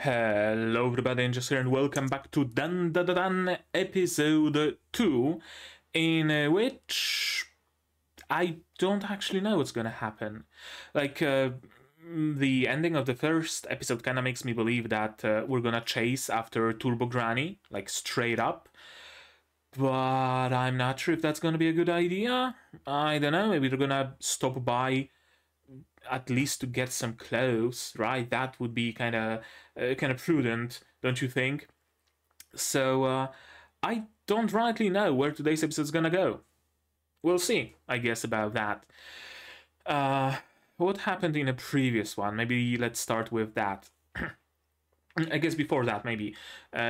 Hello everybody, Angels here and welcome back to DANDADAN episode 2, in which I don't actually know what's gonna happen. The ending of the first episode kinda makes me believe that we're gonna chase after Turbo Granny, like straight up. But I'm not sure if that's gonna be a good idea. I don't know, maybe they're gonna stop by at least to get some clothes, right? That would be kind of prudent, don't you think? So I don't rightly know where today's episode is gonna go. We'll see, I guess, about that. What happened in a previous one? Maybe let's start with that. I guess before that, maybe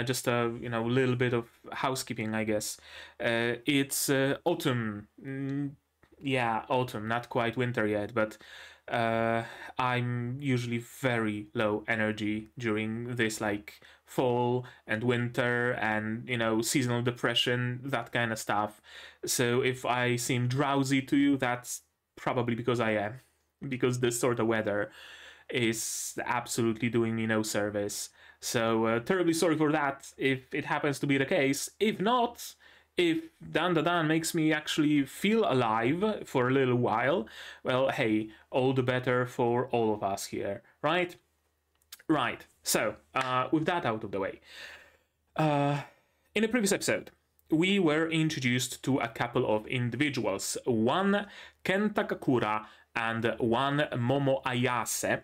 just a little bit of housekeeping. I guess it's autumn. Yeah, autumn, not quite winter yet, but I'm usually very low energy during this, like, fall and winter and seasonal depression, that kind of stuff. So if I seem drowsy to you, that's probably because I am, because this sort of weather is absolutely doing me no service. So terribly sorry for that if it happens to be the case. If not, if DANDADAN makes me actually feel alive for a little while, well, hey, all the better for all of us here, right? Right, so, with that out of the way. In a previous episode, we were introduced to a couple of individuals, one Ken Takakura and one Momo Ayase,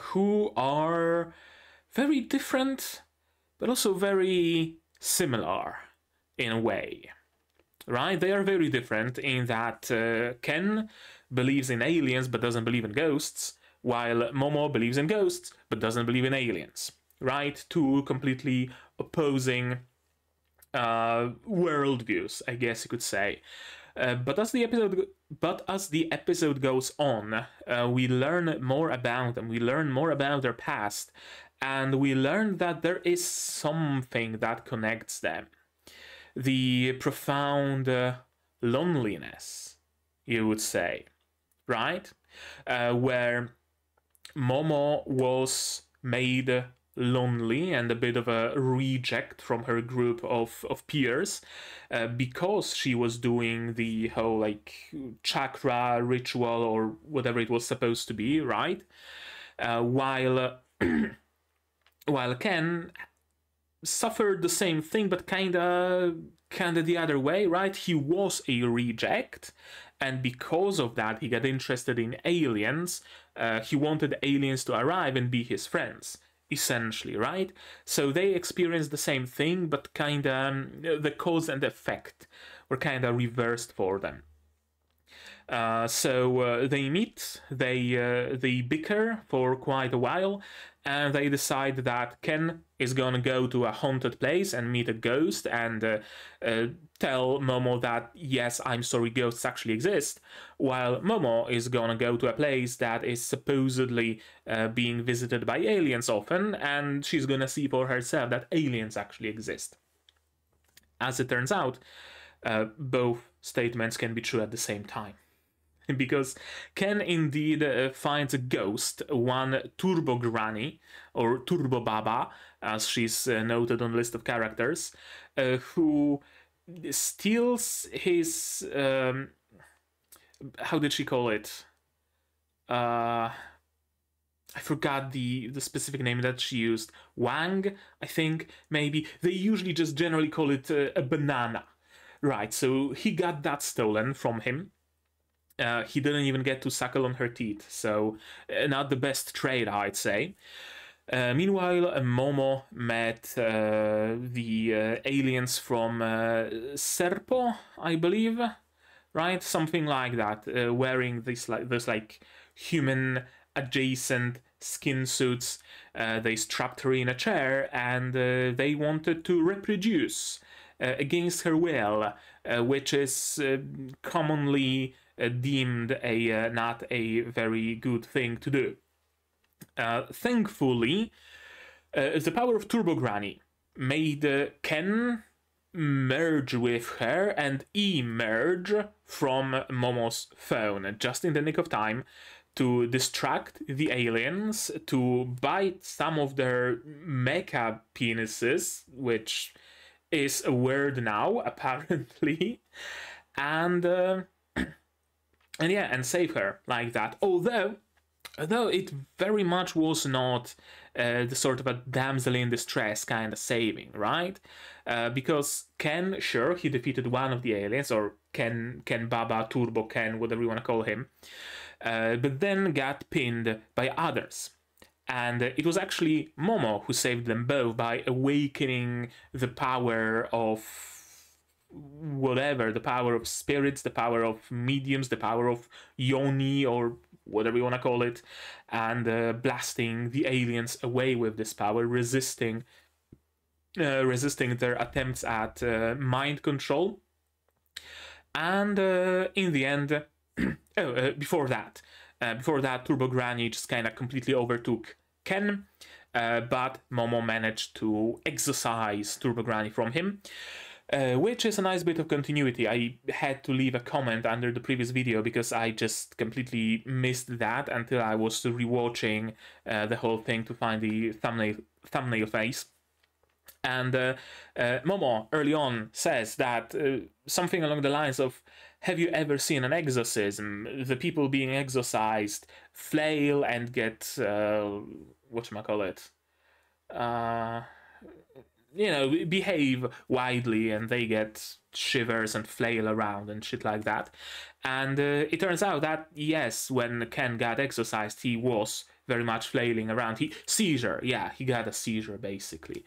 who are very different, but also very similar in a way, right? They are very different in that Ken believes in aliens but doesn't believe in ghosts, while Momo believes in ghosts but doesn't believe in aliens, right? Two completely opposing worldviews, I guess you could say. But as the episode goes on, we learn more about them. We learn more about their past, and we learn that there is something that connects them. The profound loneliness, you would say, right? Where Momo was made lonely and a bit of a reject from her group of peers because she was doing the whole, like, chakra ritual or whatever it was supposed to be, right? While Ken suffered the same thing, but kinda the other way, right? He was a reject, and because of that, he got interested in aliens. He wanted aliens to arrive and be his friends, essentially, right? So they experienced the same thing, but kinda the cause and effect were kinda reversed for them. So they meet, they bicker for quite a while, and they decide that Ken is gonna go to a haunted place and meet a ghost and tell Momo that, yes, I'm sorry, ghosts actually exist, while Momo is gonna go to a place that is supposedly being visited by aliens often, and she's gonna see for herself that aliens actually exist. As it turns out, both statements can be true at the same time. Because Ken indeed finds a ghost, one Turbo Granny, or Turbo Baba, as she's noted on the list of characters, who steals his... how did she call it? I forgot the specific name that she used. Wang, I think, maybe. They usually just generally call it a banana. Right, so he got that stolen from him. He didn't even get to suckle on her teeth, so not the best trade, I'd say. Meanwhile, Momo met the aliens from Serpo, I believe, right? Something like that, wearing this like human adjacent skin suits. They strapped her in a chair, and they wanted to reproduce against her will, which is commonly deemed not a very good thing to do. Thankfully, the power of Turbo Granny made Ken merge with her and emerge from Momo's phone just in the nick of time to distract the aliens, to bite some of their mecha penises, which is a word now, apparently, and yeah, and save her like that. Although it very much was not the sort of a damsel in distress kind of saving, right? Because Ken, sure, he defeated one of the aliens, or Ken Baba, Turbo Ken, whatever you want to call him, but then got pinned by others. And it was actually Momo who saved them both by awakening the power of whatever, the power of spirits, the power of mediums, the power of Yoni, or whatever you want to call it, and blasting the aliens away with this power, resisting their attempts at mind control. And in the end, before that, Turbo Granny just kind of completely overtook Ken, but Momo managed to exorcise Turbo Granny from him. Which is a nice bit of continuity. I had to leave a comment under the previous video because I just completely missed that until I was rewatching the whole thing to find the thumbnail face. And Momo early on says that something along the lines of, have you ever seen an exorcism? The people being exorcised flail and get, whatchamacallit, behave widely, and they get shivers and flail around and shit like that. And it turns out that, yes, when Ken got exorcised, he was very much flailing around. He got a seizure, basically.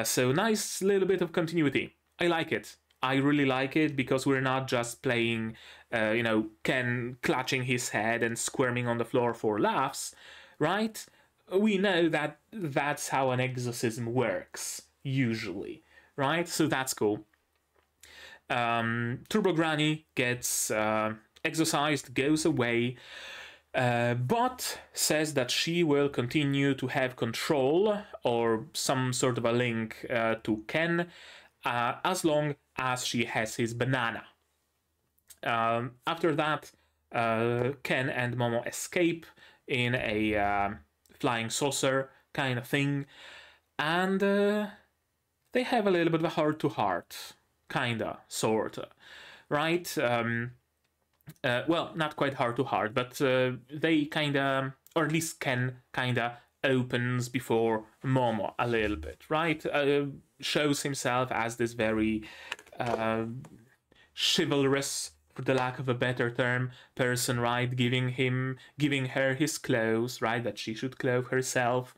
So nice little bit of continuity. I like it. I really like it, because we're not just playing, Ken clutching his head and squirming on the floor for laughs, right? We know that that's how an exorcism works, usually, right? So that's cool. Turbo Granny gets exorcised, goes away, but says that she will continue to have control or some sort of a link to Ken as long as she has his banana. After that, Ken and Momo escape in a flying saucer kind of thing, and they have a little bit of a heart-to-heart, kinda, sorta, right? Well, not quite heart-to-heart, but they kinda, or at least Ken kinda opens before Momo a little bit, right? Shows himself as this very chivalrous, for the lack of a better term, person, right? Giving her his clothes, right? That she should clothe herself,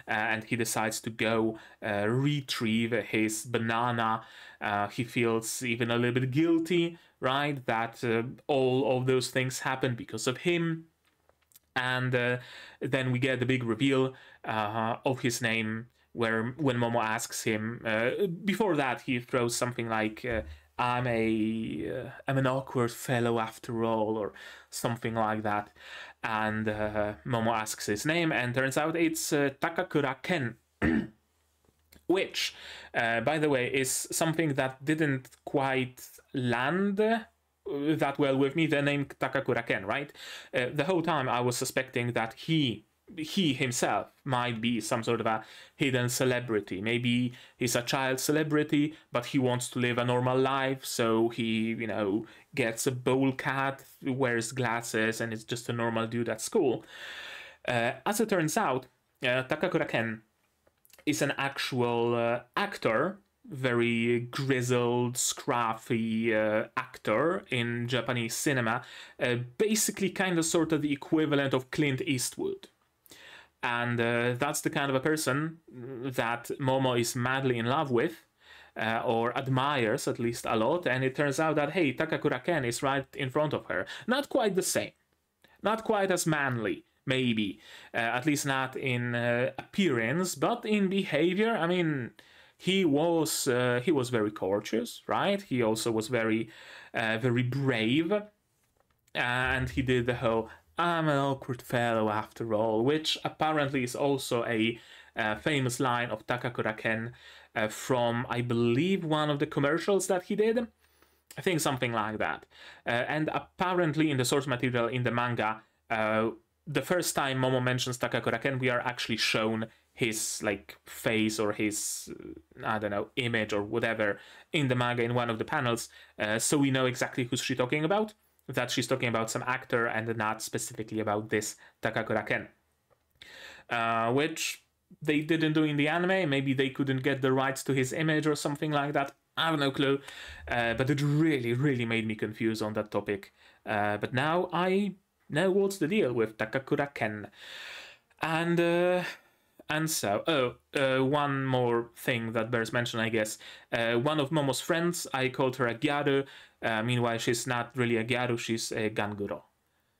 and he decides to go retrieve his banana. He feels even a little bit guilty, right? That all of those things happen because of him. And then we get the big reveal of his name, where when Momo asks him, before that he throws something like, I'm an awkward fellow after all, or something like that. And Momo asks his name, and turns out it's Takakura Ken. Which, by the way, is something that didn't quite land that well with me, the name Takakura Ken, right? The whole time I was suspecting that he himself might be some sort of a hidden celebrity. Maybe he's a child celebrity, but he wants to live a normal life, so he, gets a bowl cut, wears glasses, and is just a normal dude at school. As it turns out, Takakura Ken is an actual actor, very grizzled, scruffy actor in Japanese cinema, basically kind of sort of the equivalent of Clint Eastwood. And that's the kind of a person that Momo is madly in love with, or admires at least a lot, and it turns out that, hey, Takakura Ken is right in front of her. Not quite the same. Not quite as manly, maybe. At least not in appearance, but in behavior. I mean, he was very courteous, right? He also was very brave, and he did the whole I'm an awkward fellow after all, which apparently is also a famous line of Takakura Ken from, I believe, one of the commercials that he did. I think something like that. And apparently in the source material in the manga, the first time Momo mentions Takakura-ken, we are actually shown his like face or his I don't know, image or whatever in the manga in one of the panels, so we know exactly who's she talking about, that she's talking about some actor and not specifically about this Takakura-ken, which they didn't do in the anime. Maybe they couldn't get the rights to his image or something like that. I have no clue, but it really made me confused on that topic. But now I know what's the deal with Takakura-ken. And so, one more thing that bears mention, I guess. One of Momo's friends, I called her a gyaru. Meanwhile, she's not really a gyaru, she's a ganguro.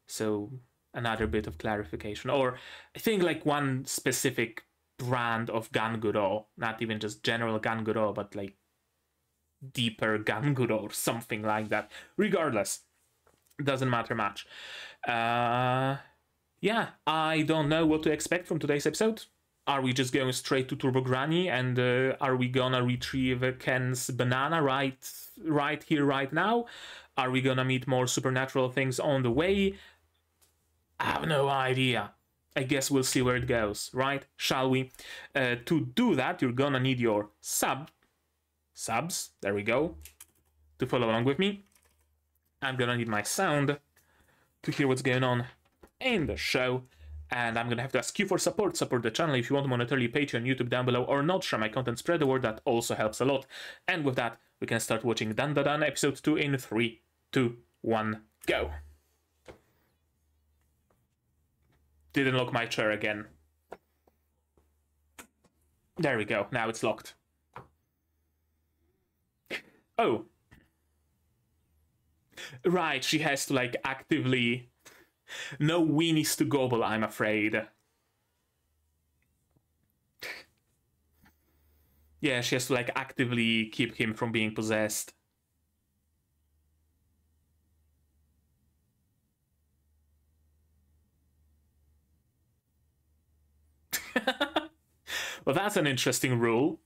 So, another bit of clarification. Or, I think like one specific brand of ganguro, not even just general ganguro, but like deeper ganguro or something like that. Regardless, doesn't matter much. Yeah, I don't know what to expect from today's episode. Are we just going straight to Turbo Granny, and are we gonna retrieve Ken's banana right here, right now? Are we gonna meet more supernatural things on the way? I have no idea. I guess we'll see where it goes, right? Shall we? To do that, you're gonna need your subs, there we go, to follow along with me. I'm gonna need my sound to hear what's going on in the show. And I'm gonna have to ask you for support. Support the channel if you want monetarily, Patreon, YouTube down below, or not. Share my content, spread the word, that also helps a lot. And with that, we can start watching DANDADAN episode 2 in 3, 2, 1, go. Didn't lock my chair again. There we go, now it's locked. Oh. Right, she has to like actively... No weenies to gobble, I'm afraid. Yeah, she has to like actively keep him from being possessed. Well, that's an interesting rule.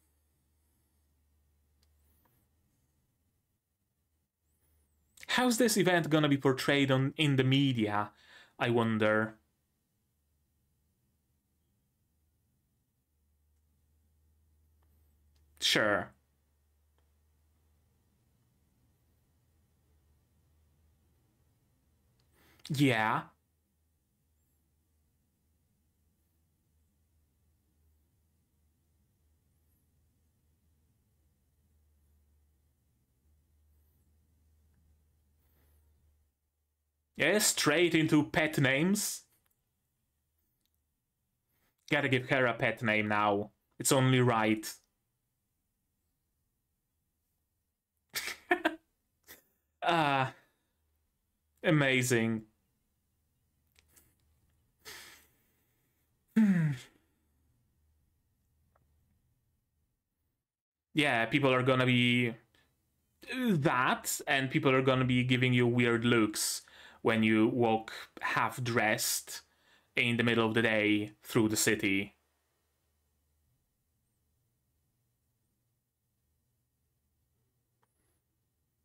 How's this event gonna be portrayed in the media, I wonder? Sure. Yeah. Yeah, straight into pet names. Gotta give her a pet name now. It's only right. Amazing. Yeah, people are gonna be that, and people are gonna be giving you weird looks when you walk half-dressed in the middle of the day through the city.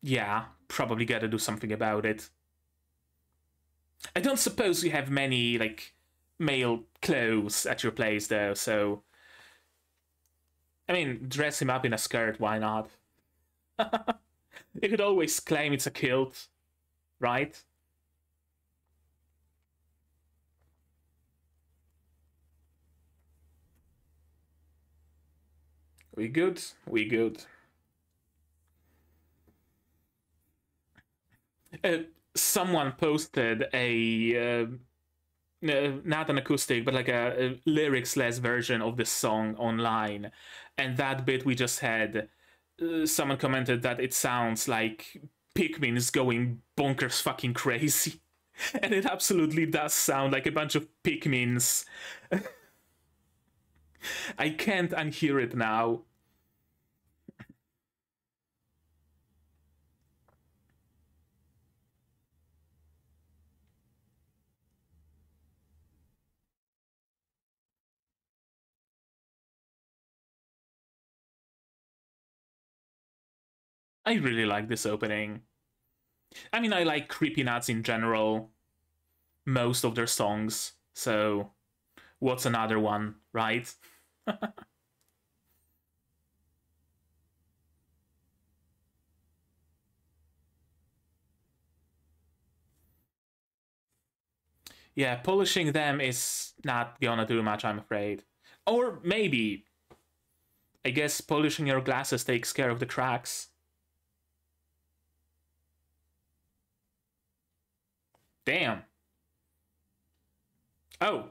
Yeah, probably gotta do something about it. I don't suppose you have many, like, male clothes at your place, though, so... I mean, dress him up in a skirt, why not? You could always claim it's a kilt, right? We good? We good. Someone posted a not an acoustic, but like a lyrics-less version of this song online, and that bit we just had, someone commented that it sounds like Pikmin's going bonkers fucking crazy. And it absolutely does sound like a bunch of Pikmins. I can't unhear it now. I really like this opening. I mean, I like Creepy Nuts in general. Most of their songs. So what's another one, right? Yeah, polishing them is not gonna do much, I'm afraid. Or maybe, I guess polishing your glasses takes care of the cracks. Damn. Oh.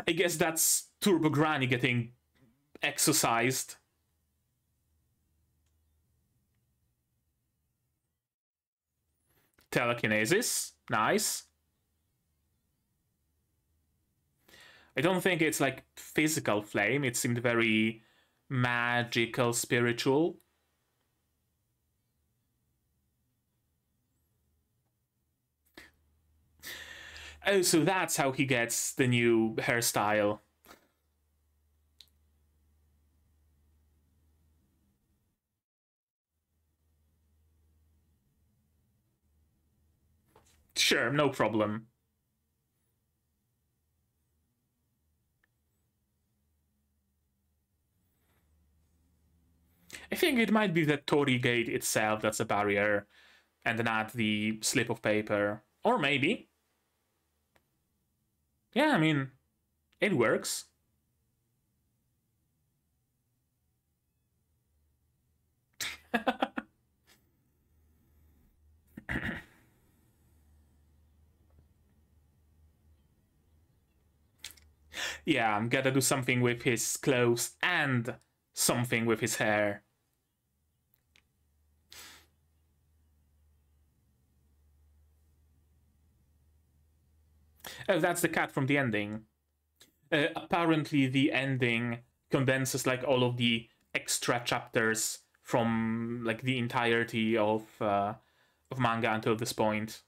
I guess that's Turbo Granny getting exorcised. Telekinesis. Nice. I don't think it's like physical flame. It seemed very magical, spiritual. Oh, so that's how he gets the new hairstyle. Sure, no problem. I think it might be the Torii gate itself that's a barrier, and not the slip of paper. Or maybe. Yeah, I mean, it works. Yeah, I'm gonna do something with his clothes and something with his hair. Oh, that's the cat from the ending. Apparently, the ending condenses like all of the extra chapters from like the entirety of manga until this point,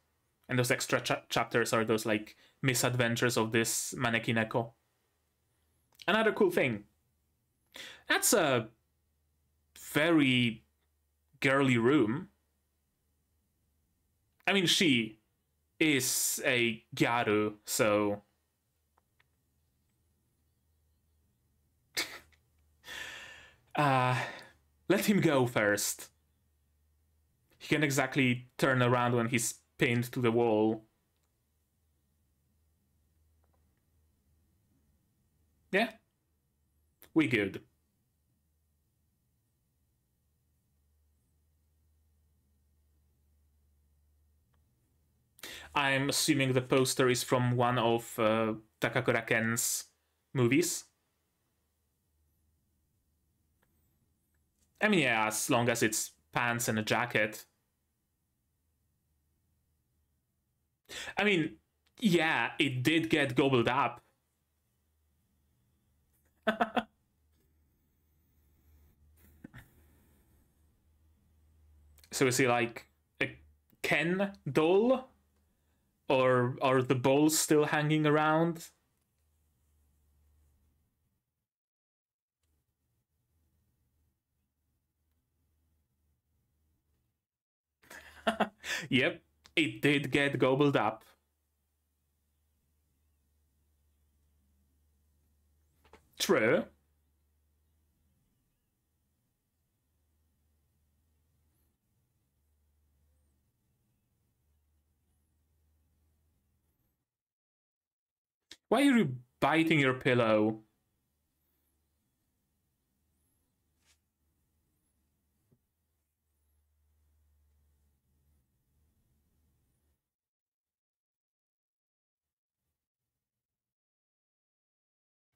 and those extra chapters are those like misadventures of this Manekineko. Another cool thing. That's a very girly room. I mean, she is a gyaru, so let him go first. He can exactly turn around when he's pinned to the wall. Yeah, we good. I'm assuming the poster is from one of Takakura Ken's movies. I mean, yeah, as long as it's pants and a jacket. I mean, yeah, it did get gobbled up. So is he like a Ken doll? Or are the balls still hanging around? Yep, it did get gobbled up. True. Why are you biting your pillow?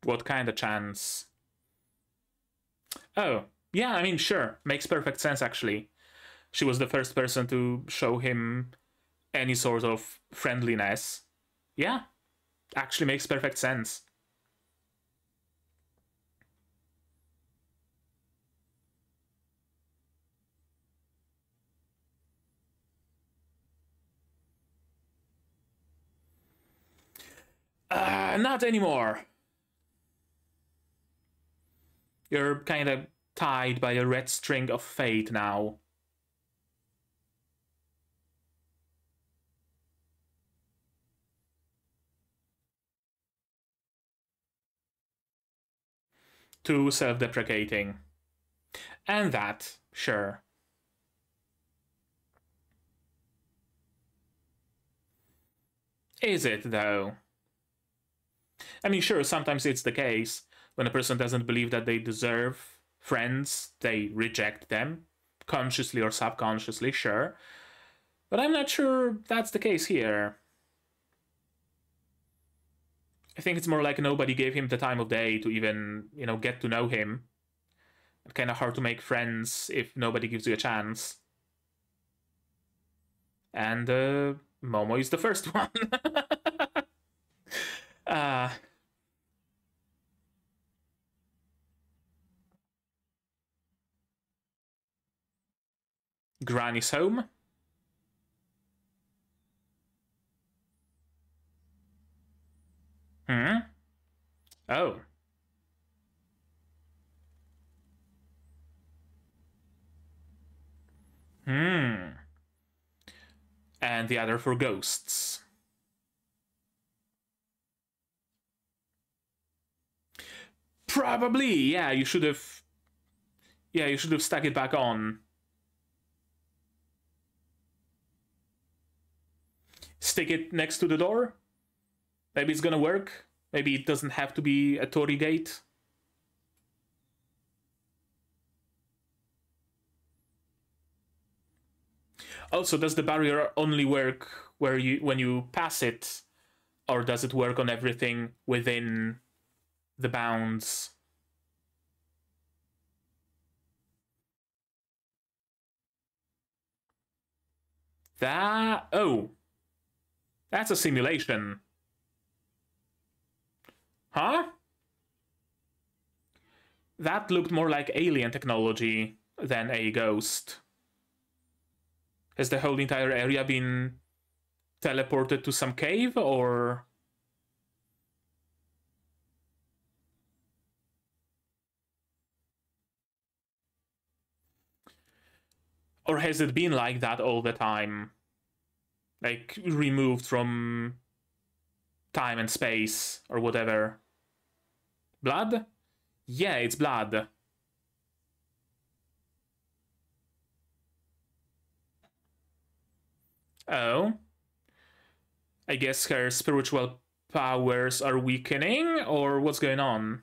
What kind of chance? Oh, yeah, I mean, sure. Makes perfect sense, actually. She was the first person to show him any sort of friendliness. Yeah, actually makes perfect sense. Not anymore. You're kind of tied by a red string of fate now. too self-deprecating. And that, sure. Is it, though? I mean, sure, sometimes it's the case. When a person doesn't believe that they deserve friends, they reject them, consciously or subconsciously, sure. But I'm not sure that's the case here. I think it's more like nobody gave him the time of day to even, you know, get to know him. It's kind of hard to make friends if nobody gives you a chance. And Momo is the first one. Granny's home. Oh. And the other for ghosts. Probably, yeah, you should have... Yeah, you should have stuck it back on. Stick it next to the door? Maybe it's gonna work? Maybe it doesn't have to be a Torii gate? Also, does the barrier only work where when you pass it, or does it work on everything within the bounds? That... Oh. That's a simulation. Huh? That looked more like alien technology than a ghost. Has the whole entire area been teleported to some cave, or... Or has it been like that all the time? Like, removed from time and space, or whatever. Blood? Yeah, it's blood. Oh. I guess her spiritual powers are weakening, or what's going on?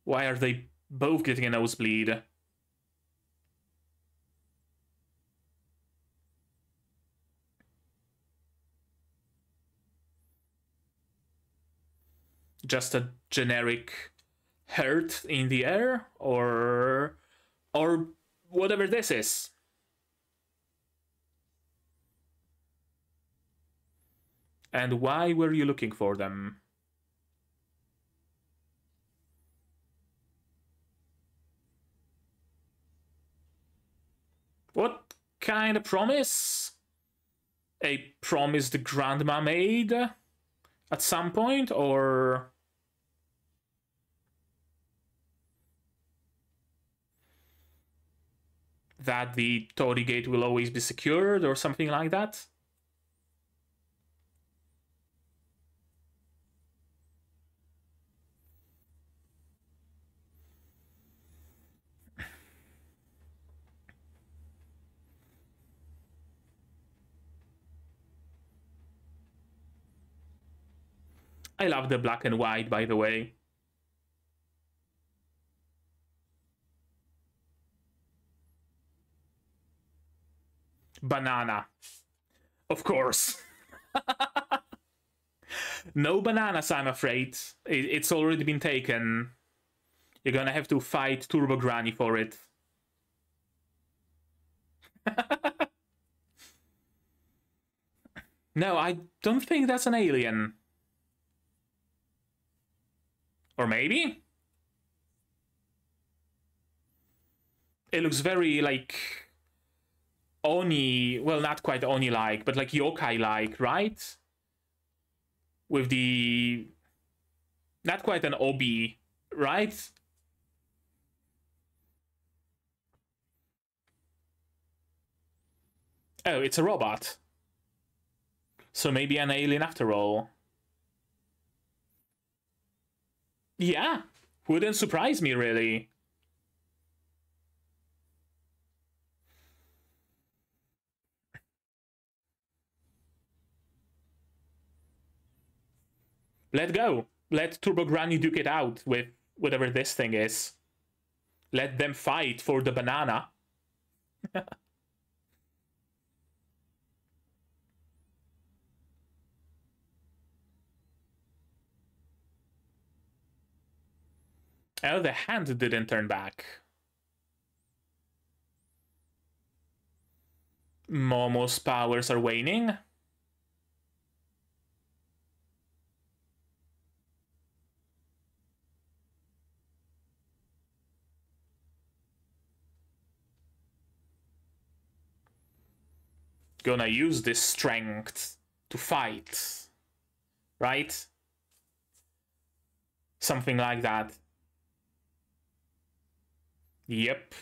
Why are they both getting a nosebleed? Just a generic hurt in the air, or whatever this is. And why were you looking for them? What kind of promise? A promise the grandma made at some point, or... that the Torii gate will always be secured, or something like that? I love the black and white, by the way. Banana. Of course. No bananas, I'm afraid. It's already been taken. You're gonna have to fight Turbo Granny for it. No, I don't think that's an alien. Or maybe? It looks very, like... Oni... Well, not quite Oni-like, but like yokai-like, right? With the... Not quite an obi, right? Oh, it's a robot. So maybe an alien after all. Yeah, Wouldn't surprise me, really. Let go. Let Turbo Granny duke it out with whatever this thing is. Let them fight for the banana. Oh, the hand didn't turn back. Momo's powers are waning. Gonna use this strength to fight. Right? Something like that. Yep.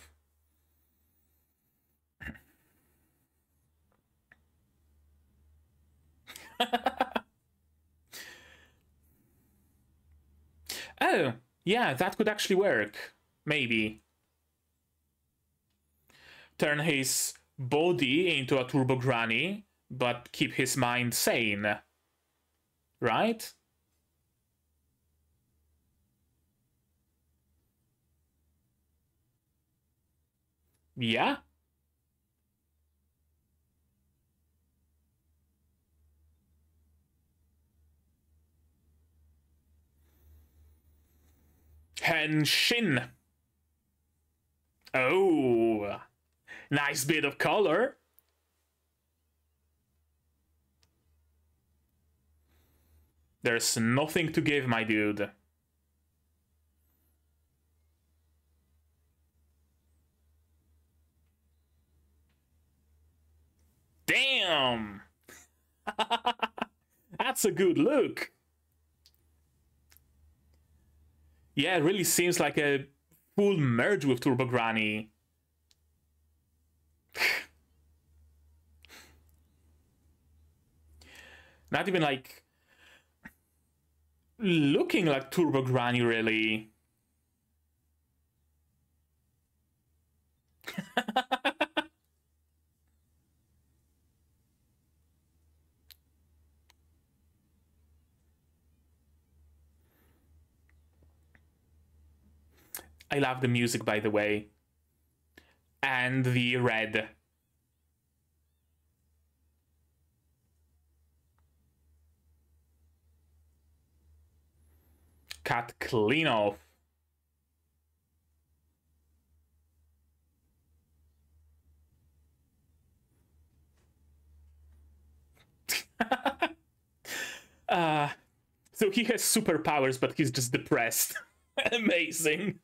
Oh, yeah, that could actually work. Maybe. Turn his body into a Turbo Granny, but keep his mind sane. Right? Yeah? Henshin. Oh, nice bit of color. There's nothing to give, my dude. Damn! That's a good look. Yeah, it really seems like a full merge with Turbo Granny. Not even like looking like Turbo Granny, really. I love the music, by the way. And the red. Cut clean off. So he has superpowers, but he's just depressed. Amazing.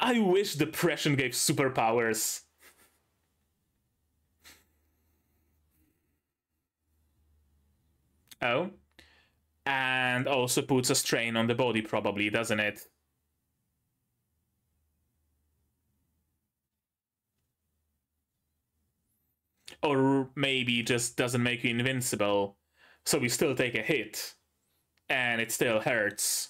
I wish depression gave superpowers. Oh. And also puts a strain on the body, probably, doesn't it? Or maybe just doesn't make you invincible. So we still take a hit. And it still hurts.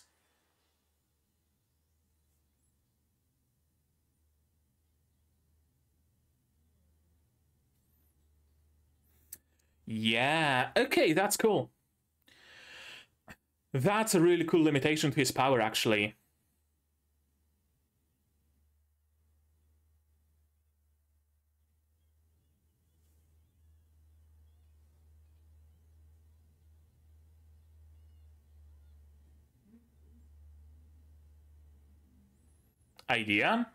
Yeah, okay, that's cool. That's a really cool limitation to his power, actually. Idea?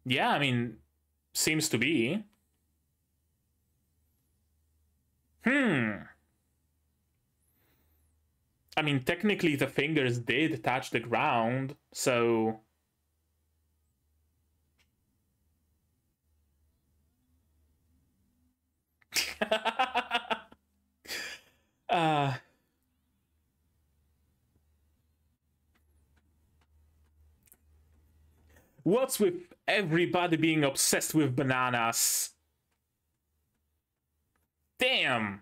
Yeah, I mean, seems to be. I mean, technically the fingers did touch the ground, so... What's with everybody being obsessed with bananas? Damn!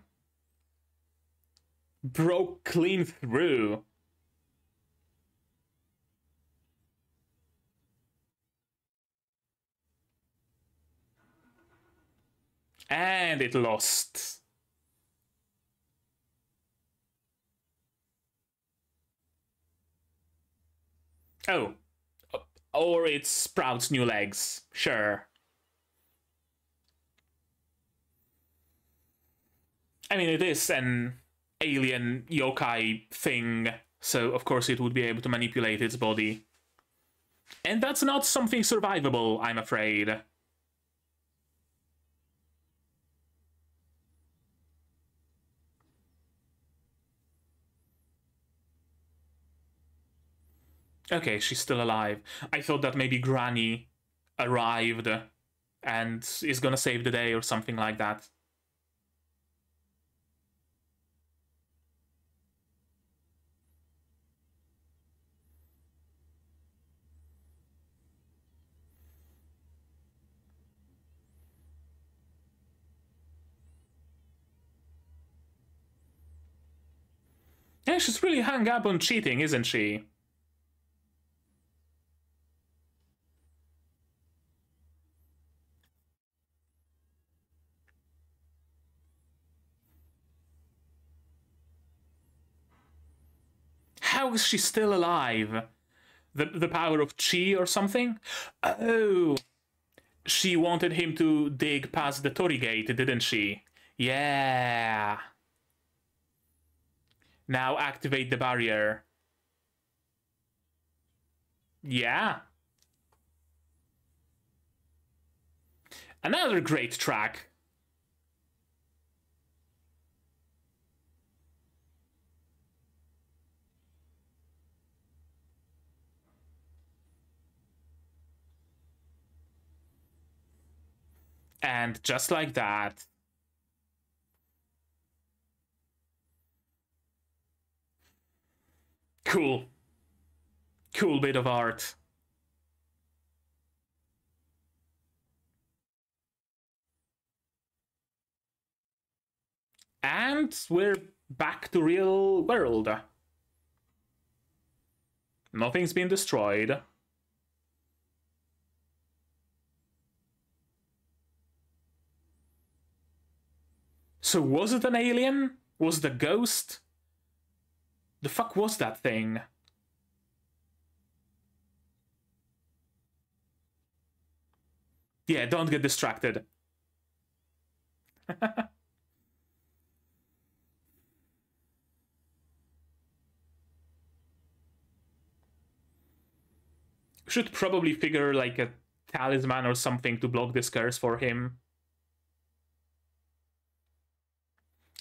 Broke clean through. And it lost. Oh. Or it sprouts new legs. Sure. I mean, it is an alien yokai thing, so of course it would be able to manipulate its body. And that's not something survivable, I'm afraid. Okay, she's still alive. I thought that maybe Granny arrived and is gonna save the day or something like that. Yeah, she's really hung up on cheating, isn't she? How is she still alive? The power of chi or something? Oh, she wanted him to dig past the Torii gate, didn't she? Yeah. Now activate the barrier. Yeah. Another great track. And just like that. Cool. Cool bit of art. And we're back to real world. Nothing's been destroyed. So was it an alien? Was the ghost? The fuck was that thing? Yeah, don't get distracted. Should probably figure like a talisman or something to block this curse for him.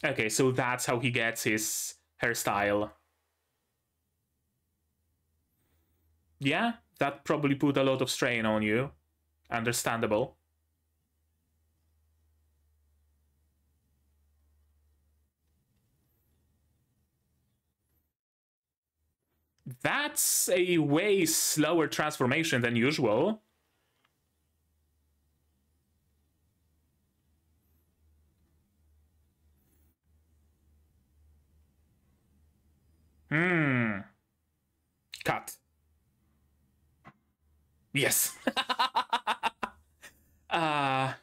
Okay, so that's how he gets his hairstyle. Yeah, that probably put a lot of strain on you. Understandable. That's a way slower transformation than usual. Cut. Yes. How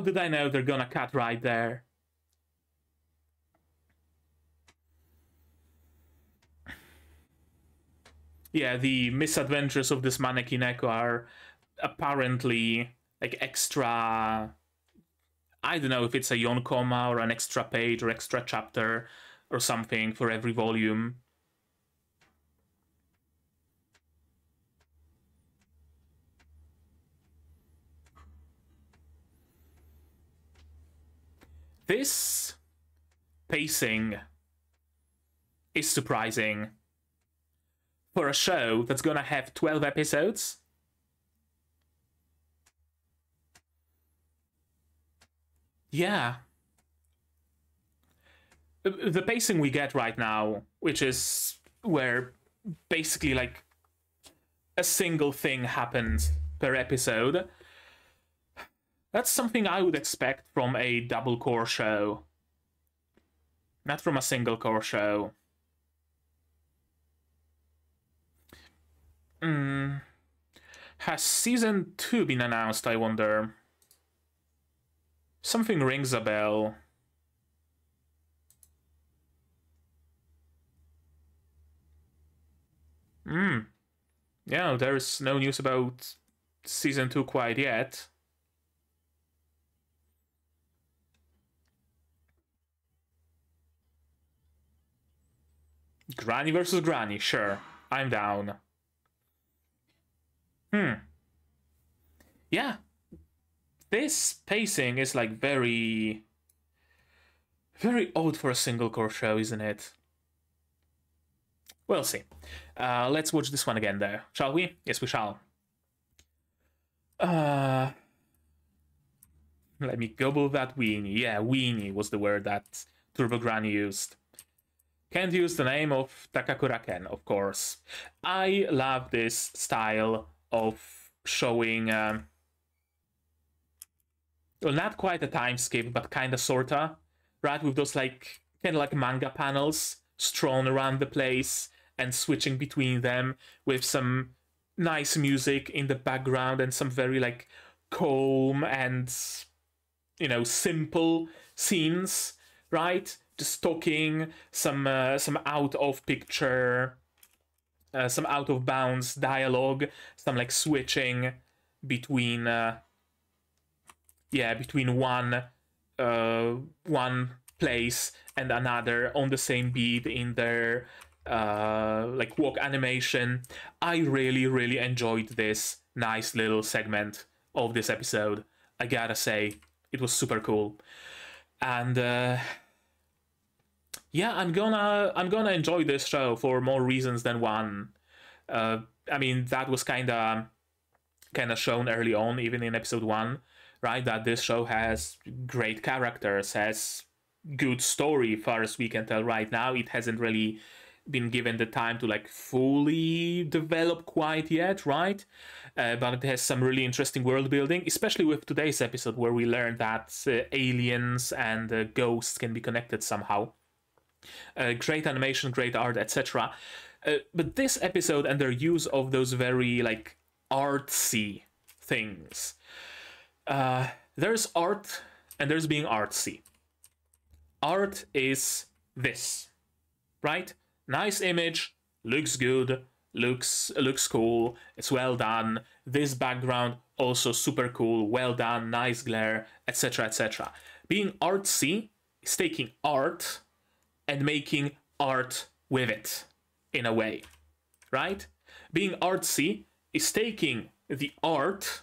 did I know they're gonna cut right there? Yeah, the misadventures of this mannequin Echo are apparently like extra. I don't know if it's a yonkoma or an extra page or extra chapter or something for every volume. This pacing is surprising. For a show that's gonna have 12 episodes. Yeah. The pacing we get right now, which is where basically like a single thing happens per episode, that's something I would expect from a double core show. Not from a single core show. Has season 2 been announced, I wonder? Something rings a bell. Yeah, there's no news about season 2 quite yet. Granny versus Granny, sure. I'm down. Yeah. This pacing is like very odd for a single core show, isn't it? We'll see. Let's watch this one again though, shall we? Yes, we shall. Let me gobble that weenie. Yeah, weenie was the word that Turbo Granny used. Can't use the name of Takakura-ken, of course. I love this style of showing... well, not quite a time skip, but kinda sorta. Right, with those like kind of like manga panels strewn around the place and switching between them with some nice music in the background and some very like calm and, you know, simple scenes, right? Just talking, some out of picture, some out of bounds dialogue, some like switching between between one place and another on the same beat in their like walk animation. I really enjoyed this nice little segment of this episode. I gotta say, it was super cool. And yeah, I'm gonna enjoy this show for more reasons than one. I mean, that was kinda shown early on, even in episode 1, right? That this show has great characters, has good story, far as we can tell right now. It hasn't really been given the time to like fully develop quite yet, right? But it has some really interesting world building, especially with today's episode where we learned that aliens and ghosts can be connected somehow. Great animation, great art, etc. But this episode and their use of those very like artsy things. There's art and there's being artsy. Art is this, right? Nice image, looks good, looks cool, it's well done. This background also super cool, well done, nice glare, etc, etc. Being artsy is taking art and making art with it, in a way, right? Being artsy is taking the art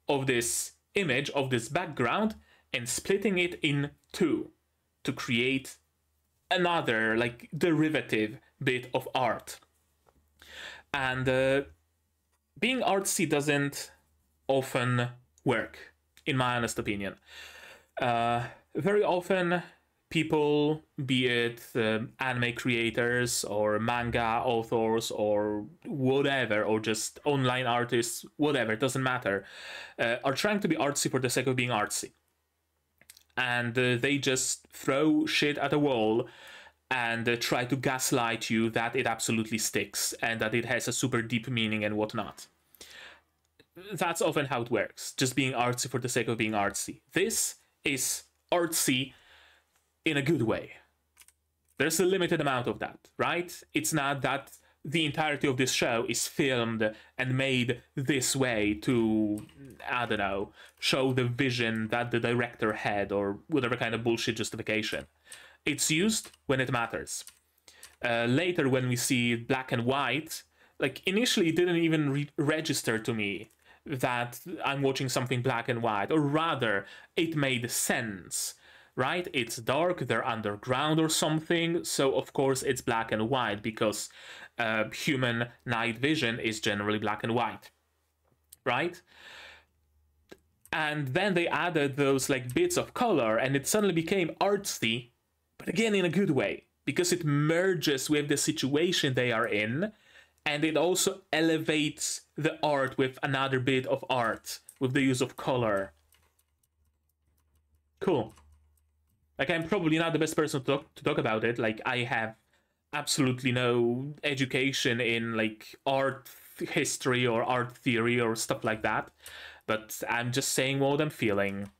of this image, of this background, and splitting it in two to create another, like, derivative bit of art. And being artsy doesn't often work, in my honest opinion. Very often, people, be it anime creators or manga authors or whatever, or just online artists, whatever, it doesn't matter, are trying to be artsy for the sake of being artsy. And they just throw shit at a wall and try to gaslight you that it absolutely sticks and that it has a super deep meaning and whatnot. That's often how it works, just being artsy for the sake of being artsy. This is artsy in a good way. There's a limited amount of that, right? It's not that the entirety of this show is filmed and made this way to, I don't know, show the vision that the director had or whatever kind of bullshit justification. It's used when it matters. Later, when we see black and white, like, initially it didn't even register to me that I'm watching something black and white, or rather, it made sense, right? It's dark, they're underground or something, so of course it's black and white, because human night vision is generally black and white, right? And then they added those like bits of color and it suddenly became artsy, but again in a good way, because it merges with the situation they are in, and it also elevates the art with another bit of art with the use of color. Cool. Like, I'm probably not the best person to talk about it. Like, I have absolutely no education in, like, art history or art theory or stuff like that. But I'm just saying what I'm feeling.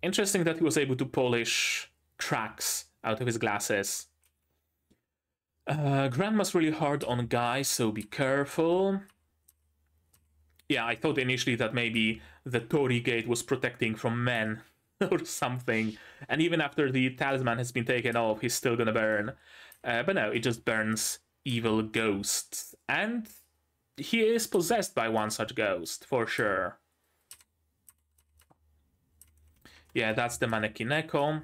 Interesting that he was able to polish cracks out of his glasses. Grandma's really hard on guys, so be careful. Yeah, I thought initially that maybe the Torii gate was protecting from men or something. And even after the talisman has been taken off, he's still gonna burn. But no, it just burns evil ghosts. And he is possessed by one such ghost, for sure. Yeah, that's the Manekineko.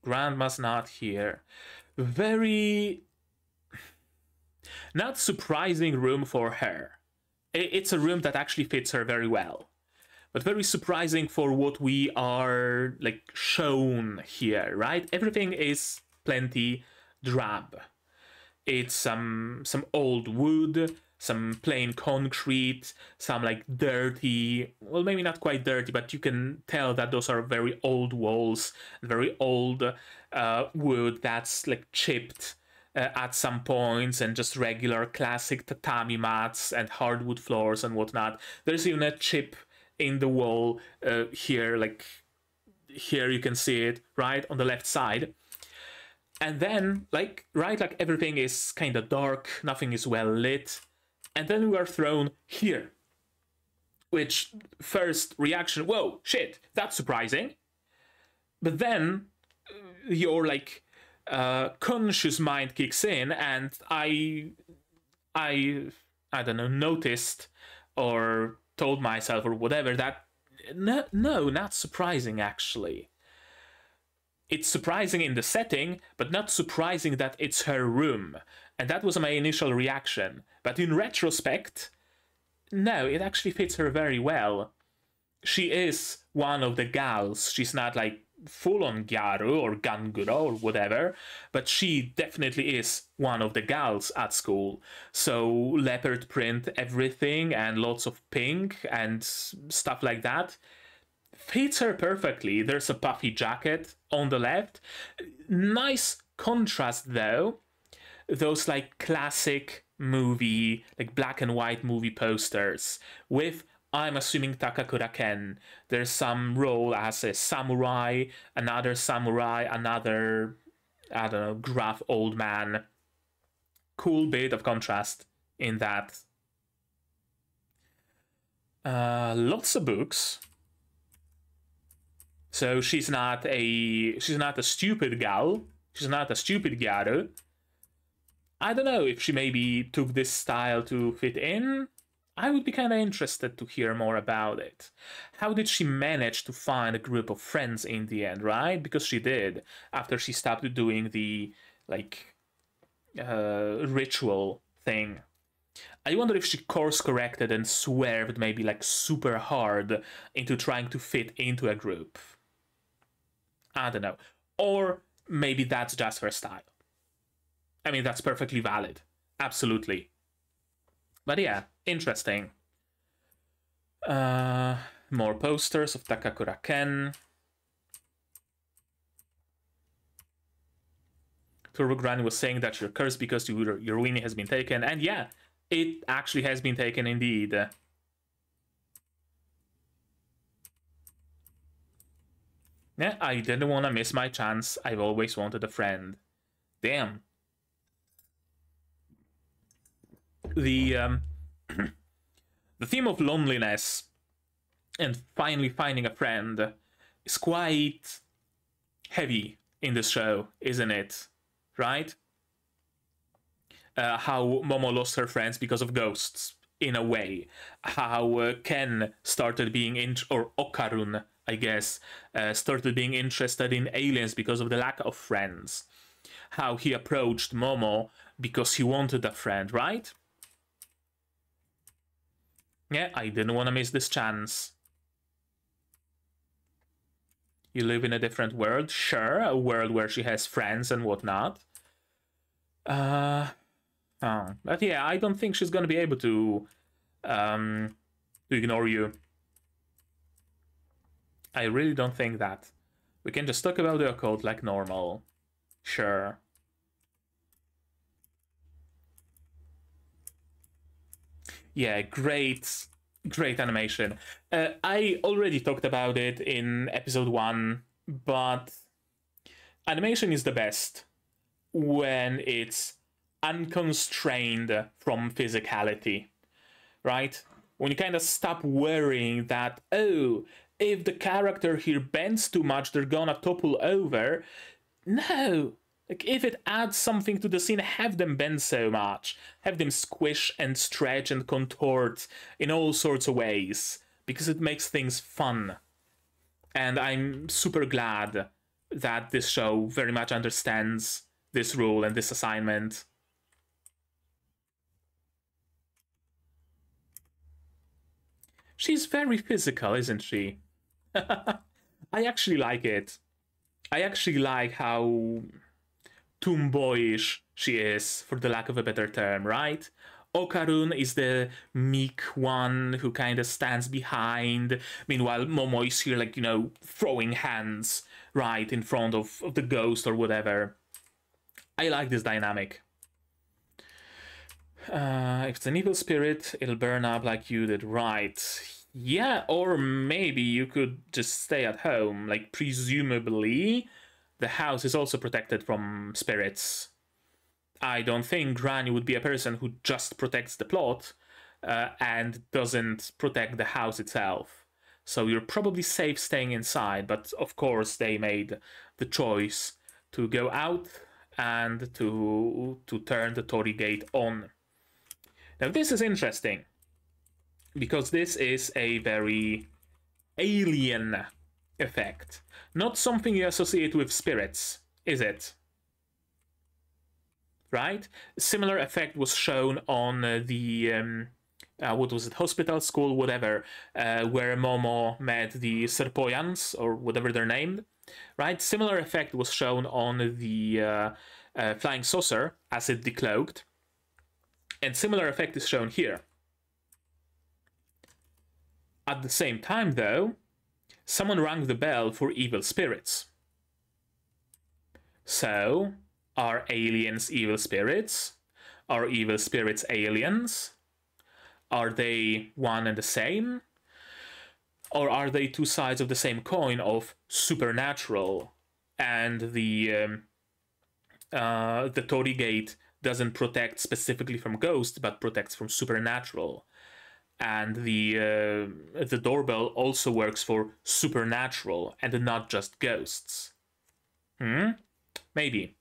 Grandma's not here. Very... not surprising room for her. It's a room that actually fits her very well. But very surprising for what we are, like, shown here, right? Everything is plenty drab. It's some old wood, some plain concrete, some, like, dirty, well, maybe not quite dirty, but you can tell that those are very old walls, very old wood that's, like, chipped at some points, and just regular classic tatami mats and hardwood floors and whatnot. There's even a chip in the wall here, like here you can see it, right, on the left side. And then, like, right, like everything is kind of dark, nothing is well lit. And then we are thrown here. Which, first reaction, whoa, shit, that's surprising. But then, your, like, conscious mind kicks in, and I don't know, noticed or told myself or whatever that no, not surprising actually. It's surprising in the setting, but not surprising that it's her room. And that was my initial reaction. But in retrospect, no, it actually fits her very well. She is one of the gals. She's not like full-on Gyaru or Ganguro or whatever, but she definitely is one of the gals at school. So leopard print everything and lots of pink and stuff like that fits her perfectly. There's a puffy jacket on the left. Nice contrast though. Those like classic movie, like black and white movie posters with, I'm assuming, Takakura Ken. There's some role as a samurai, another, I don't know, gruff old man. Cool bit of contrast in that. Lots of books. So she's not a stupid gal. She's not a stupid gyaru. I don't know if she maybe took this style to fit in. I would be kind of interested to hear more about it. How did she manage to find a group of friends in the end, right? Because she did, after she stopped doing the, like, ritual thing. I wonder if she course-corrected and swerved maybe, like, super hard into trying to fit into a group. I don't know. Or maybe that's just her style. I mean, that's perfectly valid. Absolutely. But yeah, interesting. More posters of Takakura Ken. Turbo Granny was saying that you're cursed because your weenie has been taken. And yeah, it actually has been taken indeed. Yeah, I didn't want to miss my chance. I've always wanted a friend. Damn. The theme of loneliness and finally finding a friend is quite heavy in this show, isn't it? Right? How Momo lost her friends because of ghosts, in a way. How Ken started being or Okarun, I guess, started being interested in aliens because of the lack of friends. How he approached Momo because he wanted a friend, right? Yeah, I didn't want to miss this chance. You live in a different world? Sure, a world where she has friends and whatnot. But yeah, I don't think she's gonna be able to ignore you. I really don't think that. We can just talk about the occult like normal. Sure. Yeah, great, great animation. I already talked about it in episode 1, but animation is the best when it's unconstrained from physicality, right? When you kind of stop worrying that, oh, if the character here bends too much, they're gonna topple over. No, like, if it adds something to the scene, have them bend so much. Have them squish and stretch and contort in all sorts of ways. Because it makes things fun. And I'm super glad that this show very much understands this rule and this assignment. She's very physical, isn't she? I actually like it. I actually like how tomboyish she is, for the lack of a better term, right? Okarun is the meek one who kind of stands behind. Meanwhile, Momo is here, like, you know, throwing hands right in front of the ghost or whatever. I like this dynamic. If it's an evil spirit, it'll burn up like you did, right? Yeah, or maybe you could just stay at home. Like, presumably, the house is also protected from spirits. I don't think Granny would be a person who just protects the plot and doesn't protect the house itself. So you're probably safe staying inside, but of course they made the choice to go out and to turn the Torii gate on. Now this is interesting, because this is a very alien effect. Not something you associate with spirits, is it? Right? Similar effect was shown on the what was it, hospital, school, whatever, where Momo met the Serpoyans, or whatever they're named, right? Similar effect was shown on the flying saucer as it decloaked, and similar effect is shown here. At the same time, though, someone rang the bell for evil spirits. So, are aliens evil spirits? Are evil spirits aliens? Are they one and the same? Or are they two sides of the same coin of supernatural? And the Torii gate doesn't protect specifically from ghosts, but protects from supernatural. And the doorbell also works for supernatural and not just ghosts. Maybe.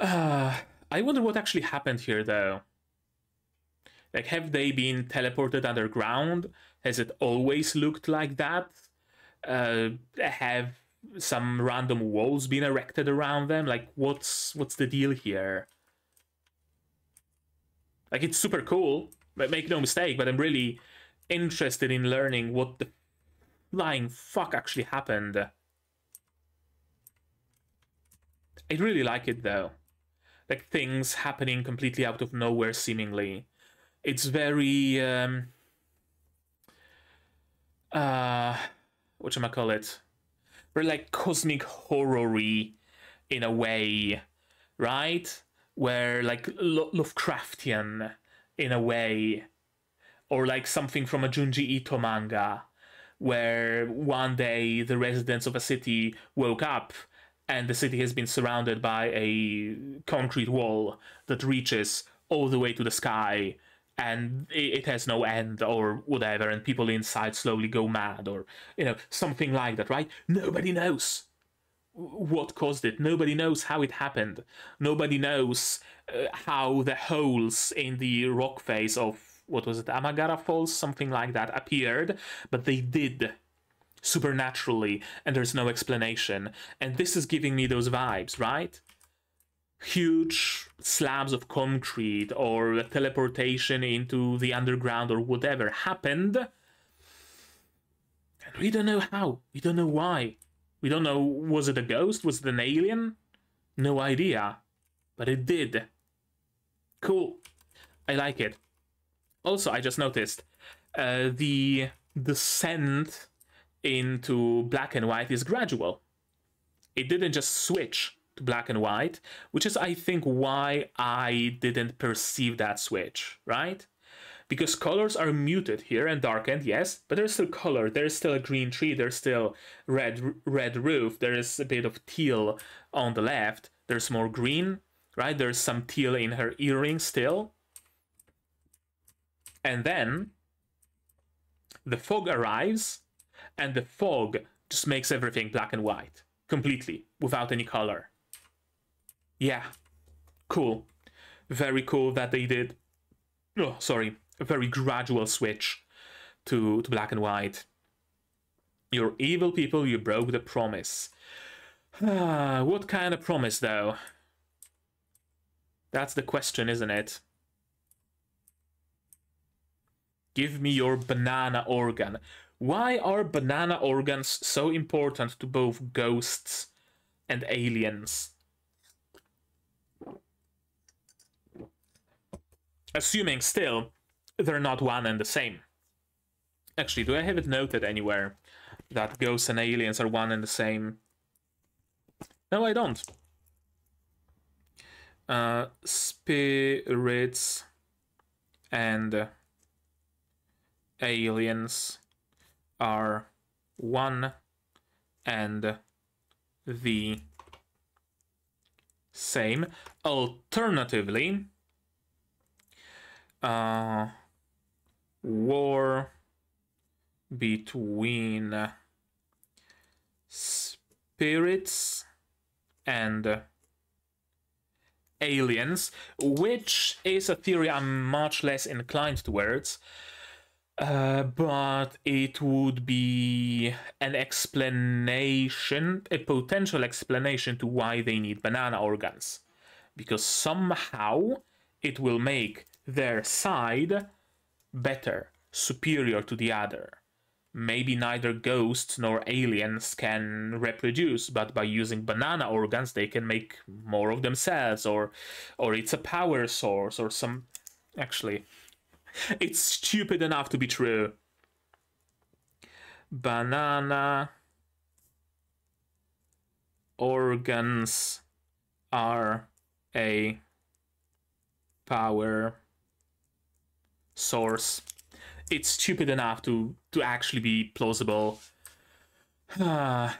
I wonder what actually happened here, though. Like, have they been teleported underground? Has it always looked like that? Have some random walls been erected around them? Like, what's the deal here? Like, it's super cool, but make no mistake, but I'm really interested in learning what the flying fuck actually happened. I really like it, though. Like, things happening completely out of nowhere, seemingly. It's very, whatchamacallit? Very, like, cosmic horror-y in a way, right? Where, like, Lovecraftian in a way. Or like something from a Junji Ito manga, where one day the residents of a city woke up and the city has been surrounded by a concrete wall that reaches all the way to the sky, and it has no end or whatever, and people inside slowly go mad, or, you know, something like that, right? Nobody knows what caused it. Nobody knows how it happened. Nobody knows how the holes in the rock face of, what was it, Amagara Falls, something like that, appeared, but they did, supernaturally, and there's no explanation. And this is giving me those vibes, right? Huge slabs of concrete or a teleportation into the underground or whatever happened, and we don't know how, we don't know why, we don't know, was it a ghost, was it an alien? No idea, but it did. Cool. I like it. Also, I just noticed the descent into black and white is gradual. It didn't just switch to black and white, which is, I think, why I didn't perceive that switch, right? Because colors are muted here and darkened, yes, but there's still color. There's still a green tree. There's still red roof. There is a bit of teal on the left. There's more green, right? There's some teal in her earring still. And then the fog arrives, and the fog just makes everything black and white, completely, without any color. Yeah, cool. Very cool that they did, oh, sorry, a very gradual switch to black and white. You're evil people, you broke the promise. What kind of promise, though? That's the question, isn't it? Give me your banana organ. Why are banana organs so important to both ghosts and aliens? Assuming still they're not one and the same. Actually, do I have it noted anywhere that ghosts and aliens are one and the same? No, I don't. Spirits and aliens are one and the same. Alternatively, war between spirits and aliens, which is a theory I'm much less inclined towards, but it would be an explanation, a potential explanation to why they need banana organs, because somehow it will make their side better, superior to the other. Maybe neither ghosts nor aliens can reproduce, but by using banana organs they can make more of themselves, or it's a power source, or some... Actually, it's stupid enough to be true. Banana organs are a power source. It's stupid enough to actually be plausible. That's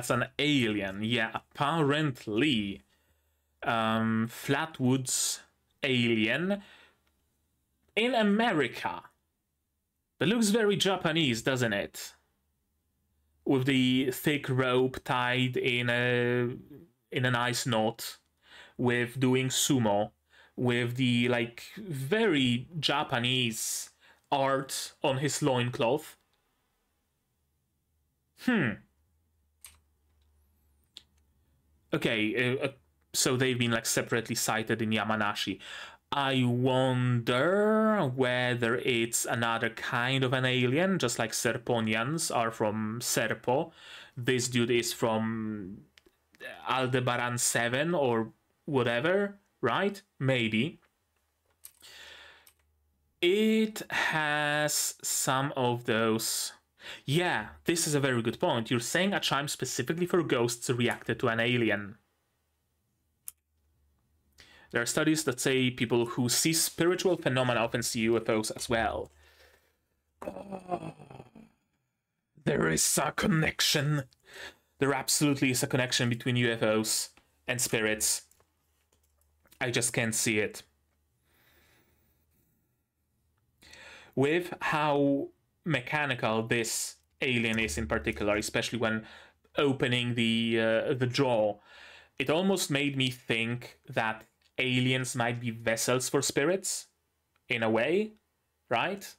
an alien. Yeah, apparently. Flatwood's alien in America. That looks very Japanese, doesn't it? With the thick rope tied in a nice knot, with doing sumo, with the like very Japanese art on his loincloth. Okay, so they've been like separately sighted in Yamanashi. I wonder whether it's another kind of an alien, just like Serponians are from Serpo. This dude is from Aldebaran 7 or whatever, right? Maybe. It has some of those... Yeah, this is a very good point. You're saying a chime specifically for ghosts reacted to an alien. There are studies that say people who see spiritual phenomena often see UFOs as well. There is a connection. There absolutely is a connection between UFOs and spirits. I just can't see it. With how mechanical this alien is in particular, especially when opening the jaw, it almost made me think that aliens might be vessels for spirits, in a way, right?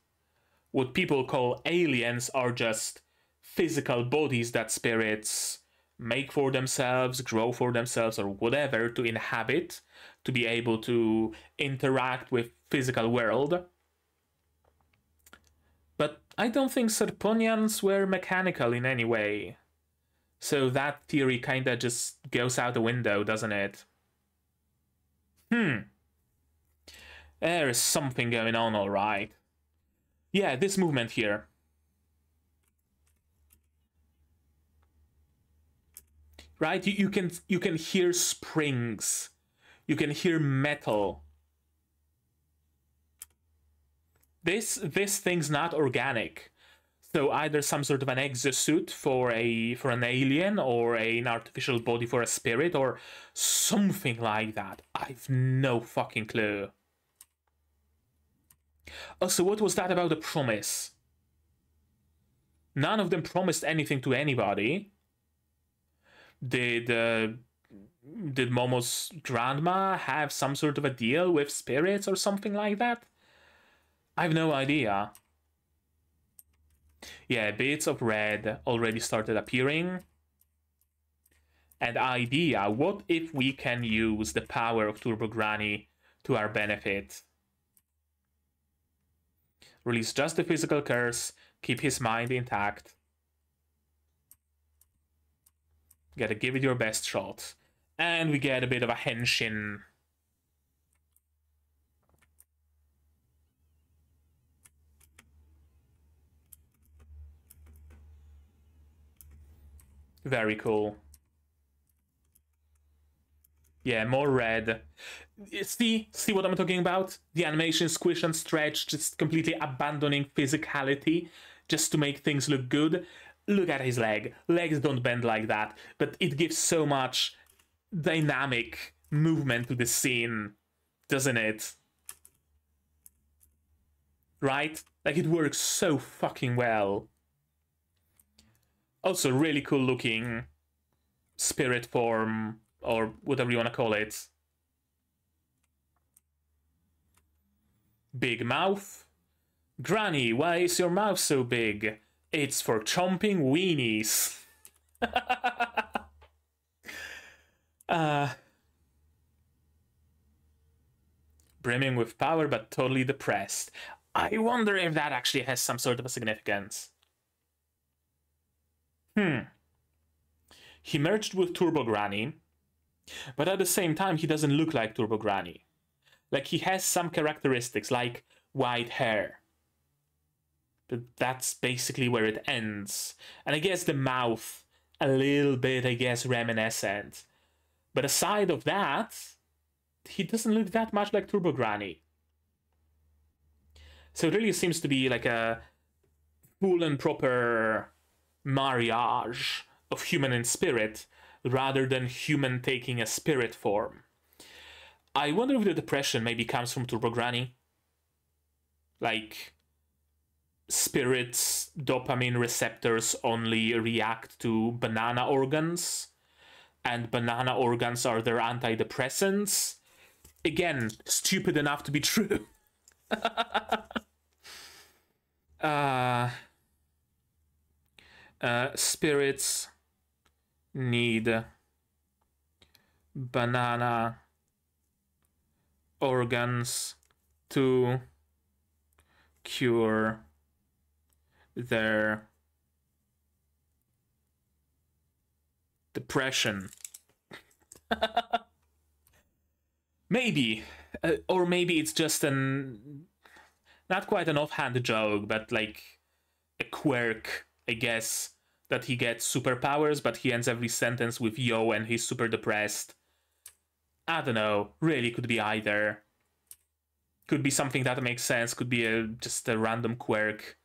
What people call aliens are just physical bodies that spirits make for themselves, grow for themselves, or whatever, to inhabit, to be able to interact with physical world. But I don't think Serponians were mechanical in any way. So that theory kinda just goes out the window, doesn't it? There is something going on, all right. Yeah, this movement here. Right? You can hear springs. You can hear metal. This thing's not organic. So either some sort of an exosuit for an alien, or an artificial body for a spirit, or something like that. I've no fucking clue. Also, what was that about a promise? None of them promised anything to anybody. Did Momo's grandma have some sort of a deal with spirits or something like that? I've no idea. Yeah, bits of red already started appearing. And idea, what if we can use the power of Turbo Granny to our benefit? Release just the physical curse, keep his mind intact. Gotta give it your best shot. And we get a bit of a henshin. Very cool. Yeah, more red. See what I'm talking about? The animation squish and stretch, just completely abandoning physicality just to make things look good. Look at his leg. Legs don't bend like that, but it gives so much dynamic movement to the scene, doesn't it? Right? Like, it works so fucking well. Also, really cool looking spirit form, or whatever you want to call it. Big mouth. Granny, why is your mouth so big? It's for chomping weenies. Brimming with power but totally depressed. I wonder if that actually has some sort of a significance. He merged with Turbo Granny, but at the same time he doesn't look like Turbo Granny. Like, he has some characteristics, like white hair. But that's basically where it ends. And I guess the mouth, a little bit, I guess, reminiscent. But aside of that, he doesn't look that much like Turbo Granny. So it really seems to be like a full and proper marriage of human and spirit, rather than human taking a spirit form. I wonder if the depression maybe comes from Turbo Granny. Like, spirits' dopamine receptors only react to banana organs, and banana organs are their antidepressants. Again, stupid enough to be true. Spirits need banana organs to cure their depression. Maybe. Or maybe it's just not quite an offhand joke, but like a quirk, I guess, that he gets superpowers, but he ends every sentence with yo and he's super depressed. I don't know. Really could be either. Could be something that makes sense, could be just a random quirk.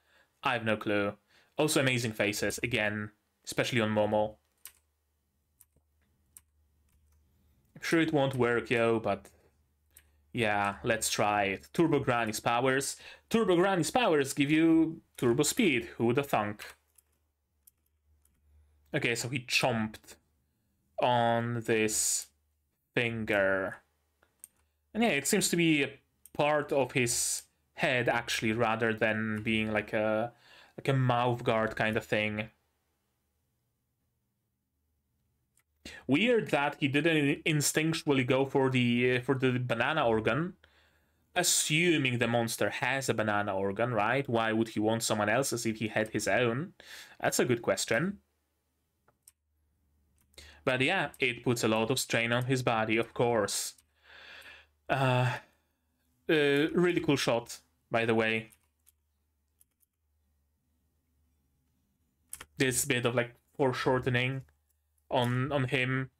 I have no clue. Also amazing faces, again, especially on Momo. I'm sure it won't work, yo, but yeah, let's try it. Turbo Granny's powers. Turbo Granny's powers give you turbo speed. Who would have thunk? Okay, so he chomped on this finger. And yeah, it seems to be a part of his head, actually, rather than being like a mouth guard kind of thing. Weird that he didn't instinctually go for the banana organ, assuming the monster has a banana organ, right? Why would he want someone else's if he had his own? That's a good question. But yeah, it puts a lot of strain on his body, of course. Really cool shot, by the way. This bit of like foreshortening on him,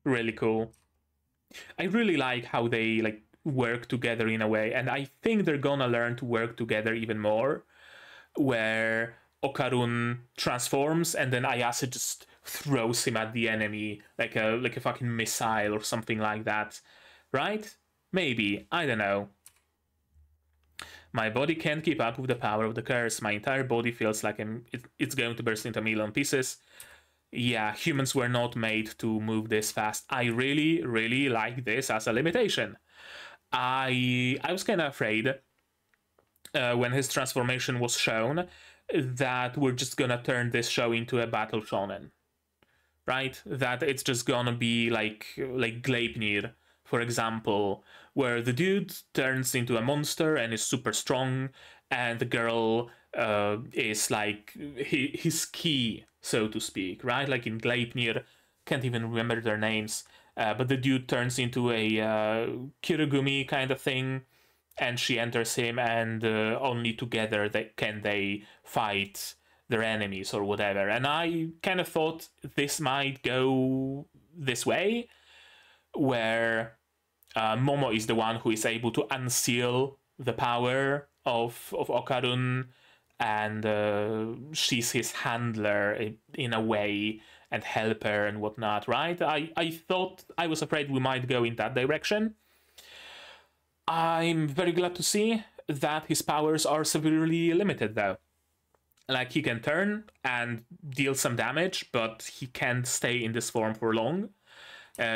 really cool. I really like how they like work together in a way, and I think they're gonna learn to work together even more, where Okarun transforms and then Ayase just throws him at the enemy like a fucking missile or something like that, right? Maybe, I don't know. My body can't keep up with the power of the curse. My entire body feels like it's going to burst into a million pieces. Yeah, humans were not made to move this fast. I really, really like this as a limitation. I was kind of afraid when his transformation was shown that we're just gonna turn this show into a battle shonen, right? That it's just gonna be like Gleipnir, for example, where the dude turns into a monster and is super strong, and the girl is like his key, so to speak, right? Like in Gleipnir, can't even remember their names, but the dude turns into a Kirigumi kind of thing, and she enters him, and only together can they fight their enemies or whatever. And I kind of thought this might go this way, where Momo is the one who is able to unseal the power of Okarun, and she's his handler in a way, and helper and whatnot, right? I was afraid we might go in that direction. I'm very glad to see that his powers are severely limited, though. Like, he can turn and deal some damage, but he can't stay in this form for long.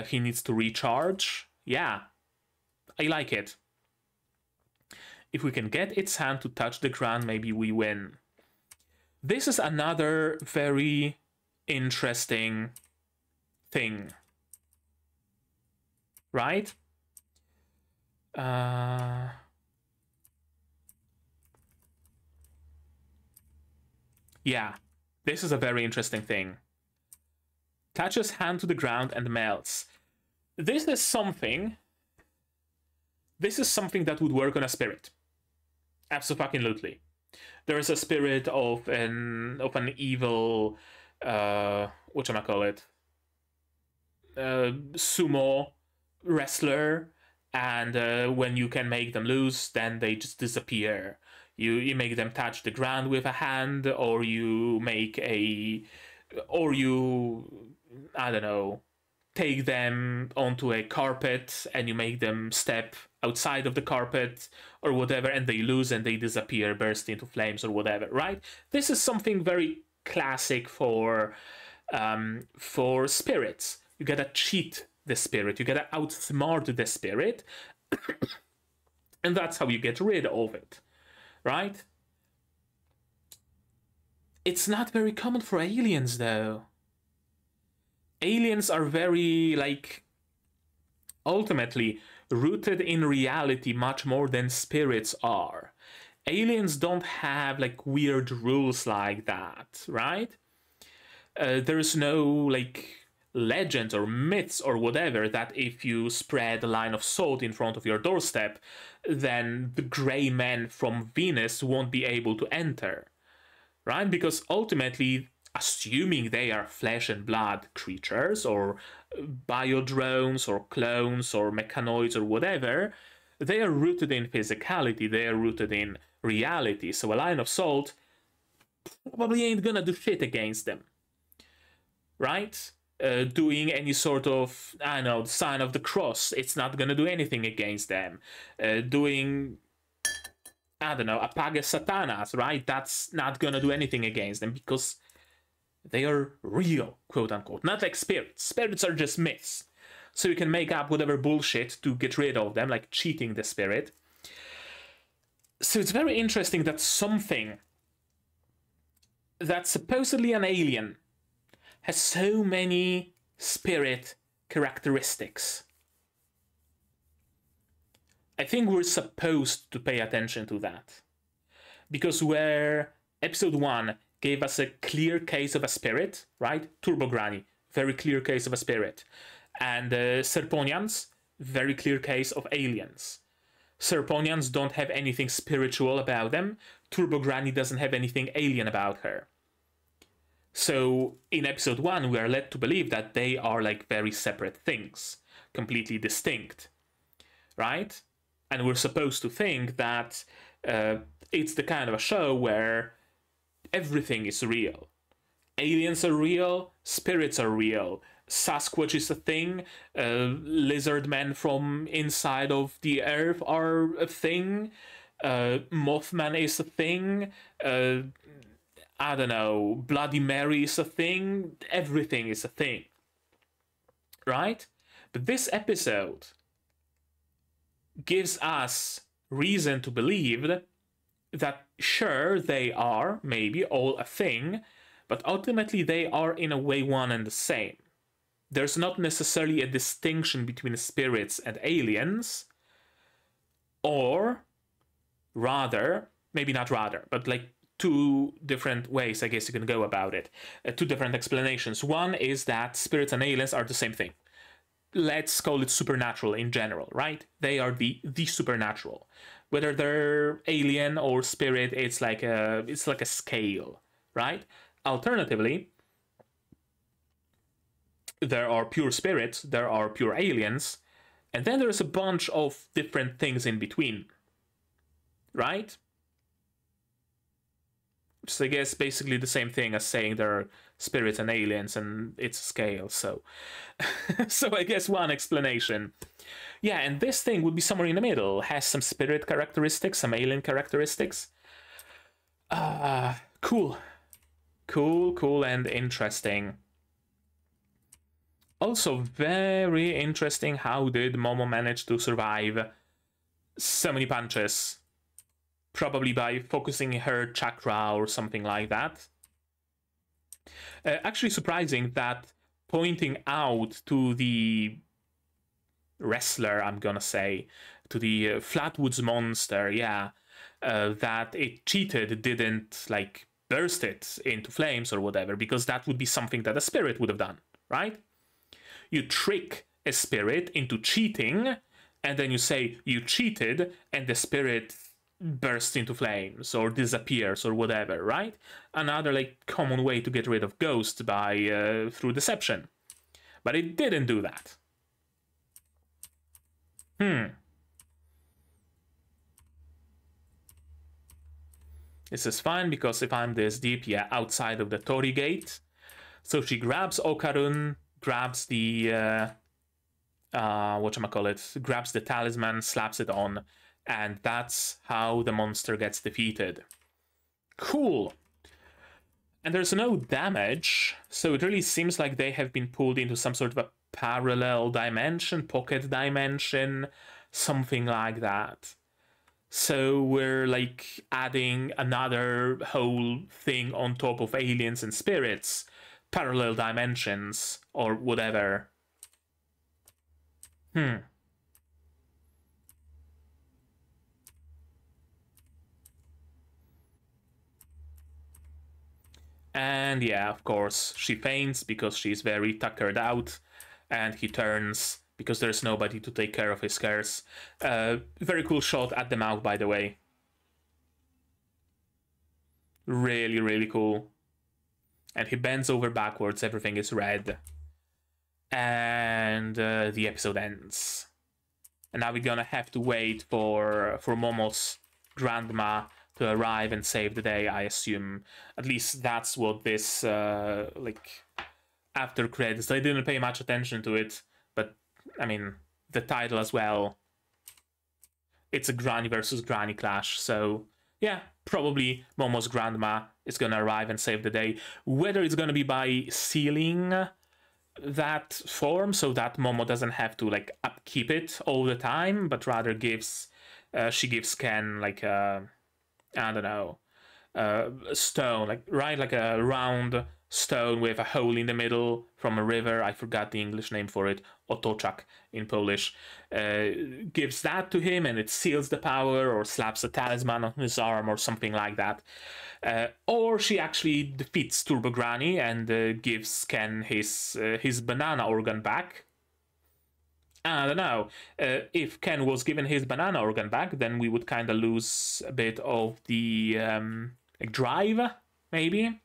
He needs to recharge. Yeah, I like it. If we can get its hand to touch the ground, maybe we win. This is another very interesting thing, right? Yeah, this is a very interesting thing. Touches hand to the ground and melts. This is something that would work on a spirit. Absolutely. There is a spirit of an evil, whatchamacallit, sumo wrestler, and when you can make them loose, then they just disappear. You make them touch the ground with a hand, or you I don't know, take them onto a carpet and you make them step outside of the carpet or whatever, and they lose and they disappear, burst into flames or whatever, right? This is something very classic for spirits. You gotta cheat the spirit, you gotta outsmart the spirit, and that's how you get rid of it, right? It's not very common for aliens, though. Aliens are very, like, ultimately rooted in reality much more than spirits are. Aliens don't have, like, weird rules like that, right? There's no, like, legends or myths or whatever that if you spread a line of salt in front of your doorstep, then the grey men from Venus won't be able to enter, right? Because ultimately, assuming they are flesh and blood creatures, or biodrones, or clones, or mechanoids, or whatever, they are rooted in physicality, they are rooted in reality, so a line of salt probably ain't gonna do shit against them, right? Doing any sort of, I don't know, sign of the cross, it's not gonna do anything against them. Doing, I don't know, apage satanas, right? That's not gonna do anything against them because they are real, quote unquote. Not like spirits. Spirits are just myths. So you can make up whatever bullshit to get rid of them, like cheating the spirit. So it's very interesting that something that's supposedly an alien has so many spirit characteristics. I think we're supposed to pay attention to that. Because where episode 1 gave us a clear case of a spirit, right? Turbo Granny, very clear case of a spirit. And Serponians, very clear case of aliens, Serponians don't have anything spiritual about them. Turbo Granny doesn't have anything alien about her. So in episode 1, we are led to believe that they are like very separate things, completely distinct, right? And we're supposed to think that it's the kind of a show where everything is real. Aliens are real, spirits are real, Sasquatch is a thing, lizard men from inside of the earth are a thing, Mothman is a thing, I don't know, Bloody Mary is a thing, everything is a thing, right? But this episode gives us reason to believe that sure, they are maybe all a thing, but ultimately they are in a way one and the same. There's not necessarily a distinction between spirits and aliens, or rather, maybe not rather, but like two different ways I guess you can go about it. Two different explanations. One is that spirits and aliens are the same thing. Let's call it supernatural in general, right? They are the supernatural. Whether they're alien or spirit, it's like a scale, right? Alternatively, there are pure spirits, there are pure aliens, and then there's a bunch of different things in between, right? Which is, I guess, basically the same thing as saying there are spirits and aliens and it's a scale, so... so I guess one explanation. Yeah, and this thing would be somewhere in the middle. Has some spirit characteristics, some alien characteristics. Cool. Cool and interesting. Also very interesting, how did Momo manage to survive so many punches? Probably by focusing her chakra or something like that. Actually surprising that pointing out to the wrestler, I'm gonna say, to the Flatwoods monster, yeah, that it cheated didn't like burst it into flames or whatever, because that would be something that a spirit would have done, right? You trick a spirit into cheating, and then you say you cheated, and the spirit bursts into flames or disappears or whatever, right? Another like common way to get rid of ghosts by through deception. But it didn't do that. This is fine, because if I'm this deep, yeah, outside of the Tori gate. So she grabs Okarun, grabs the whatchamacallit, grabs the talisman, slaps it on, and that's how the monster gets defeated. Cool. And there's no damage, so it really seems like they have been pulled into some sort of a parallel dimension, pocket dimension, something like that. So we're like adding another whole thing on top of aliens and spirits, parallel dimensions, or whatever. And yeah, of course, she faints because she's very tuckered out, and he turns because there's nobody to take care of his scares. Very cool shot at the mouth, by the way. Really, really cool. And he bends over backwards, everything is red. And the episode ends. And now we're gonna have to wait for Momo's grandma to arrive and save the day, I assume. At least that's what this, like, after credits. I didn't pay much attention to it, but, I mean, the title as well. It's a Granny versus Granny clash, so, yeah, probably Momo's grandma is gonna arrive and save the day. Whether it's gonna be by sealing that form so that Momo doesn't have to, like, upkeep it all the time, but rather gives, she gives Ken, like, I don't know, a stone, like, right, like a round stone with a hole in the middle from a river. I forgot the English name for it, otoczak in Polish. Gives that to him and it seals the power, or slaps a talisman on his arm or something like that. Or she actually defeats Turbo Granny and gives Ken his banana organ back. I don't know. If Ken was given his banana organ back, then we would kind of lose a bit of the like drive, maybe.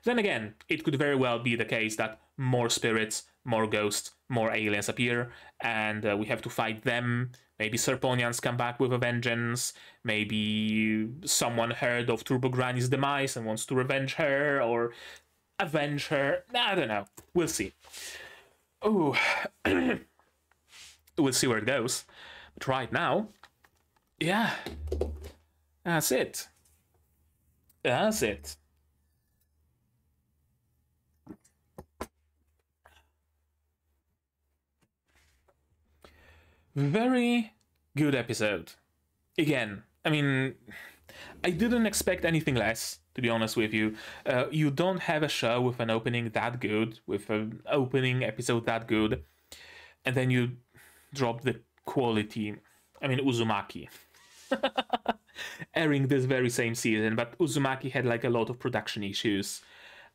Then again, it could very well be the case that more spirits, more ghosts, more aliens appear, and we have to fight them. Maybe Serponians come back with a vengeance. Maybe someone heard of Turbo Granny's demise and wants to revenge her or avenge her. I don't know. We'll see. Oh, we'll see where it goes. But right now, yeah, that's it. That's it. Very good episode. Again, I mean, I didn't expect anything less, to be honest with you. You don't have a show with an opening that good, with an opening episode that good, and then you drop the quality. I mean, Uzumaki. Airing this very same season, but Uzumaki had like a lot of production issues,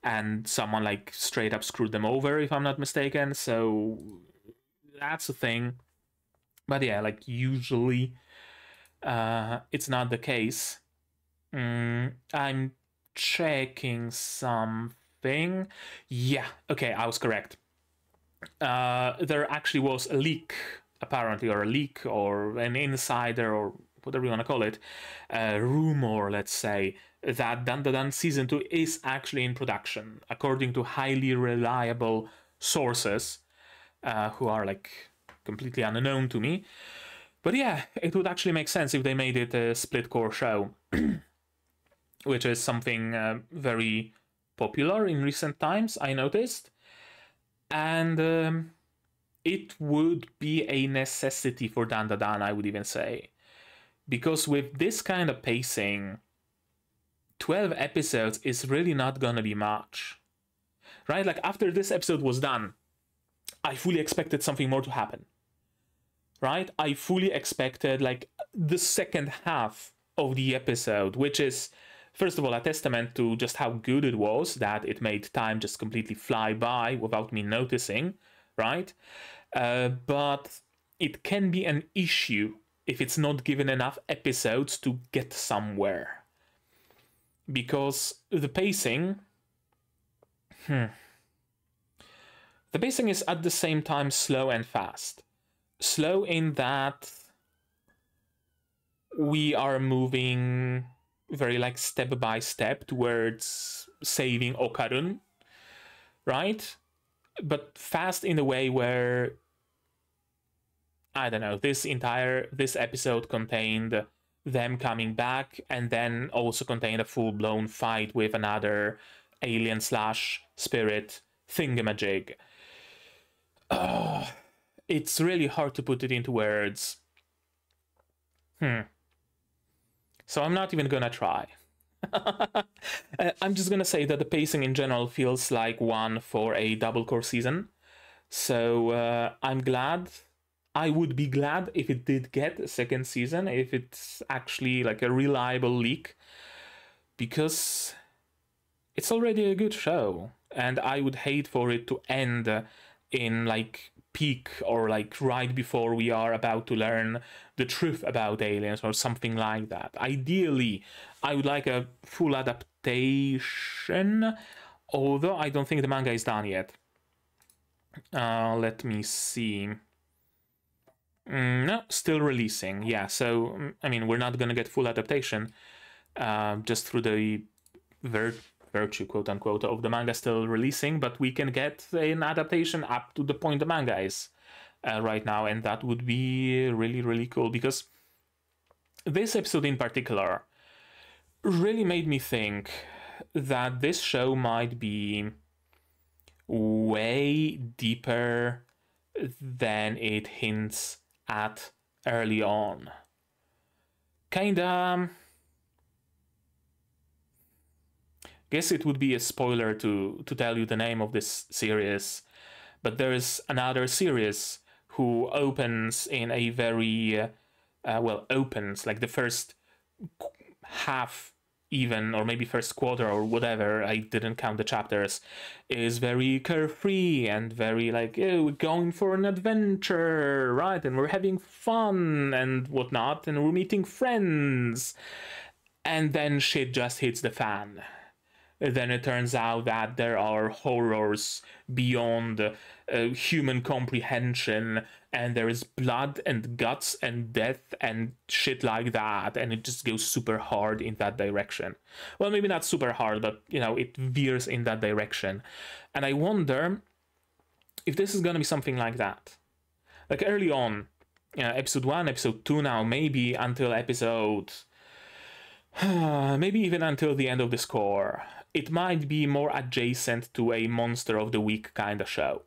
and someone like straight up screwed them over, if I'm not mistaken, so that's a thing. But yeah, like usually it's not the case. I'm checking something. Yeah, okay, I was correct. There actually was a leak, apparently, or a leak, or an insider, or whatever you want to call it, a rumor, let's say, that DANDADAN Season 2 is actually in production, according to highly reliable sources, who are like completely unknown to me. But yeah, it would actually make sense if they made it a split core show, which is something very popular in recent times, I noticed. And it would be a necessity for DANDADAN, I would even say. Because with this kind of pacing, 12 episodes is really not gonna be much. Right? Like, after this episode was done, I fully expected something more to happen. Right? I fully expected, like, the second half of the episode, which is, first of all, a testament to just how good it was, that it made time just completely fly by without me noticing, right? But it can be an issue if it's not given enough episodes to get somewhere. Because the pacing... The pacing is at the same time slow and fast. Slow in that we are moving very like step by step towards saving Okarun, right? But fast in a way where, I don't know, this episode contained them coming back and then also contained a full-blown fight with another alien slash spirit thingamajig. It's really hard to put it into words. So I'm not even gonna try. I'm just gonna say that the pacing in general feels like one for a double core season. So I'm glad. I would be glad if it did get a second season, if it's actually like a reliable leak. Because it's already a good show. And I would hate for it to end in like peak or like right before we are about to learn the truth about aliens or something like that. Ideally, I would like a full adaptation, although I don't think the manga is done yet. Let me see. No, still releasing. Yeah, so I mean, we're not gonna get full adaptation just through the virtue, quote unquote, of the manga still releasing, but we can get an adaptation up to the point the manga is right now, and that would be really, really cool, because this episode in particular really made me think that this show might be way deeper than it hints at early on. Kinda... guess it would be a spoiler to tell you the name of this series, but there is another series who opens in a very opens like the first half even, or maybe first quarter or whatever, I didn't count the chapters, is very carefree and very like, oh, we're going for an adventure, right? And we're having fun and whatnot, and we're meeting friends. And then shit just hits the fan. Then it turns out that there are horrors beyond human comprehension, and there is blood and guts and death and shit like that, and it just goes super hard in that direction. Well, maybe not super hard, but you know, it veers in that direction. And I wonder if this is gonna be something like that. Like early on, episode 1, episode 2 now, maybe until episode... maybe even until the end of this core, it might be more adjacent to a monster of the week kind of show,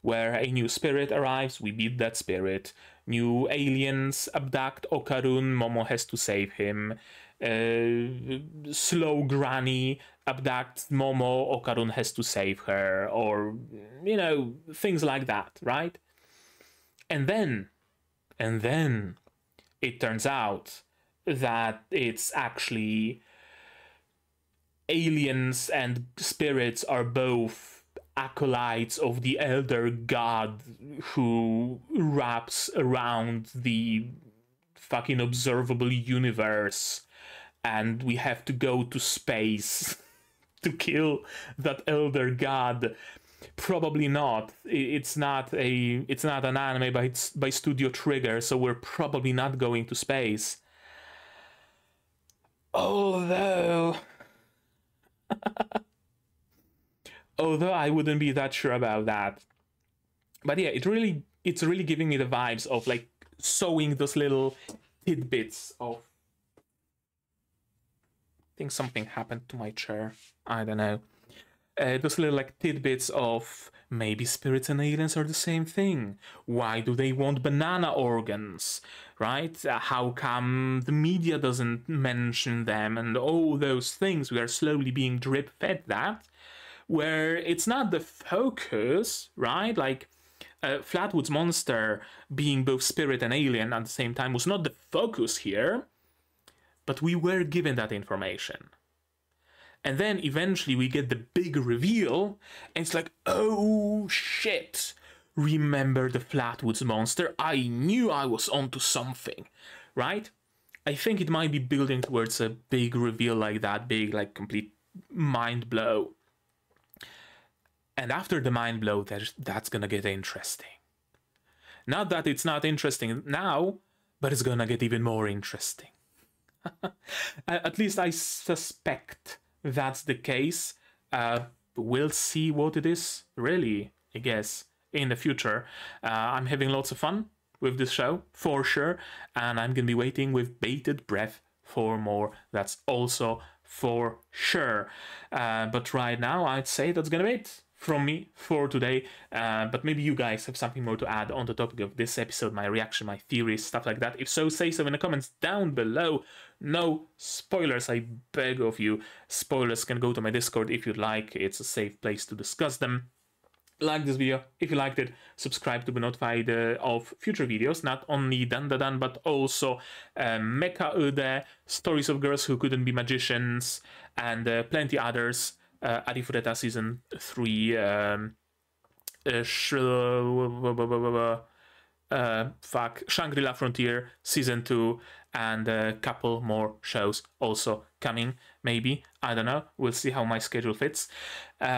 where a new spirit arrives, we beat that spirit, new aliens abduct Okarun, Momo has to save him, slow granny abducts Momo, Okarun has to save her, or, you know, things like that, right? And then it turns out that it's actually aliens and spirits are both acolytes of the elder god who wraps around the fucking observable universe, and we have to go to space to kill that elder god. Probably not. It's not an anime by Studio Trigger, so we're probably not going to space. Although I wouldn't be that sure about that. But yeah, it's really giving me the vibes of like sowing those little tidbits of... I think something happened to my chair. I don't know. Those little like tidbits of maybe spirits and aliens are the same thing. Why do they want banana organs, right? How come the media doesn't mention them, and all those things? We are slowly being drip fed that, where it's not the focus, right? Like Flatwood's monster being both spirit and alien at the same time was not the focus here, but we were given that information. And then eventually we get the big reveal, and it's like, oh shit, remember the Flatwoods monster? I knew I was onto something, right? I think it might be building towards a big reveal like that, big, like, complete mind blow. And after the mind blow, that's gonna get interesting. Not that it's not interesting now, but it's gonna get even more interesting. At least I suspect that's the case. We'll see what it is, really, I guess, in the future. I'm having lots of fun with this show, for sure, and I'm gonna be waiting with bated breath for more. That's also for sure. But right now, I'd say that's gonna be it from me for today. But maybe you guys have something more to add on the topic of this episode, my reaction, my theories, stuff like that. If so, say so in the comments down below. No spoilers, I beg of you. Spoilers can go to my Discord if you'd like. It's a safe place to discuss them. Like this video if you liked it. Subscribe to be notified of future videos, not only DANDADAN, but also Mecha Ude, Stories of Girls Who Couldn't Be Magicians, and plenty others. Arifureta Season 3, Shangri-La Frontier Season 2, and a couple more shows also coming, maybe. I don't know. We'll see how my schedule fits. Click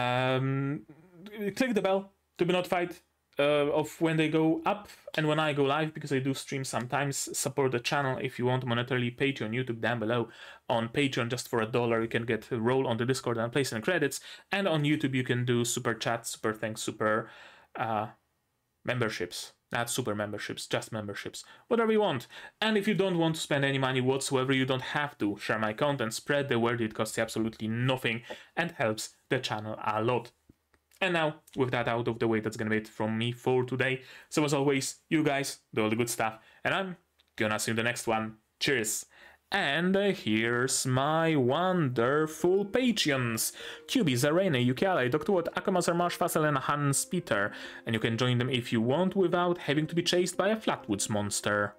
the bell to be notified of when they go up and when I go live, because I do stream sometimes. Support the channel if you want monetarily. Patreon, YouTube down below. On Patreon, just for $1, you can get a role on the Discord and place in credits. And on YouTube, you can do super chats, super thanks, super memberships. Not super memberships, just memberships. Whatever you want. And if you don't want to spend any money whatsoever, you don't have to. Share my content, spread the word. It costs you absolutely nothing and helps the channel a lot. And now, with that out of the way, that's gonna be it from me for today. So as always, you guys do all the good stuff, and I'm gonna see you in the next one. Cheers! And here's my wonderful Patreons. QB, Zarene, Yukiale, Dr. Watt, Akamazar, Marsh, Fassel, and Hans Peter. And you can join them if you want without having to be chased by a Flatwoods monster.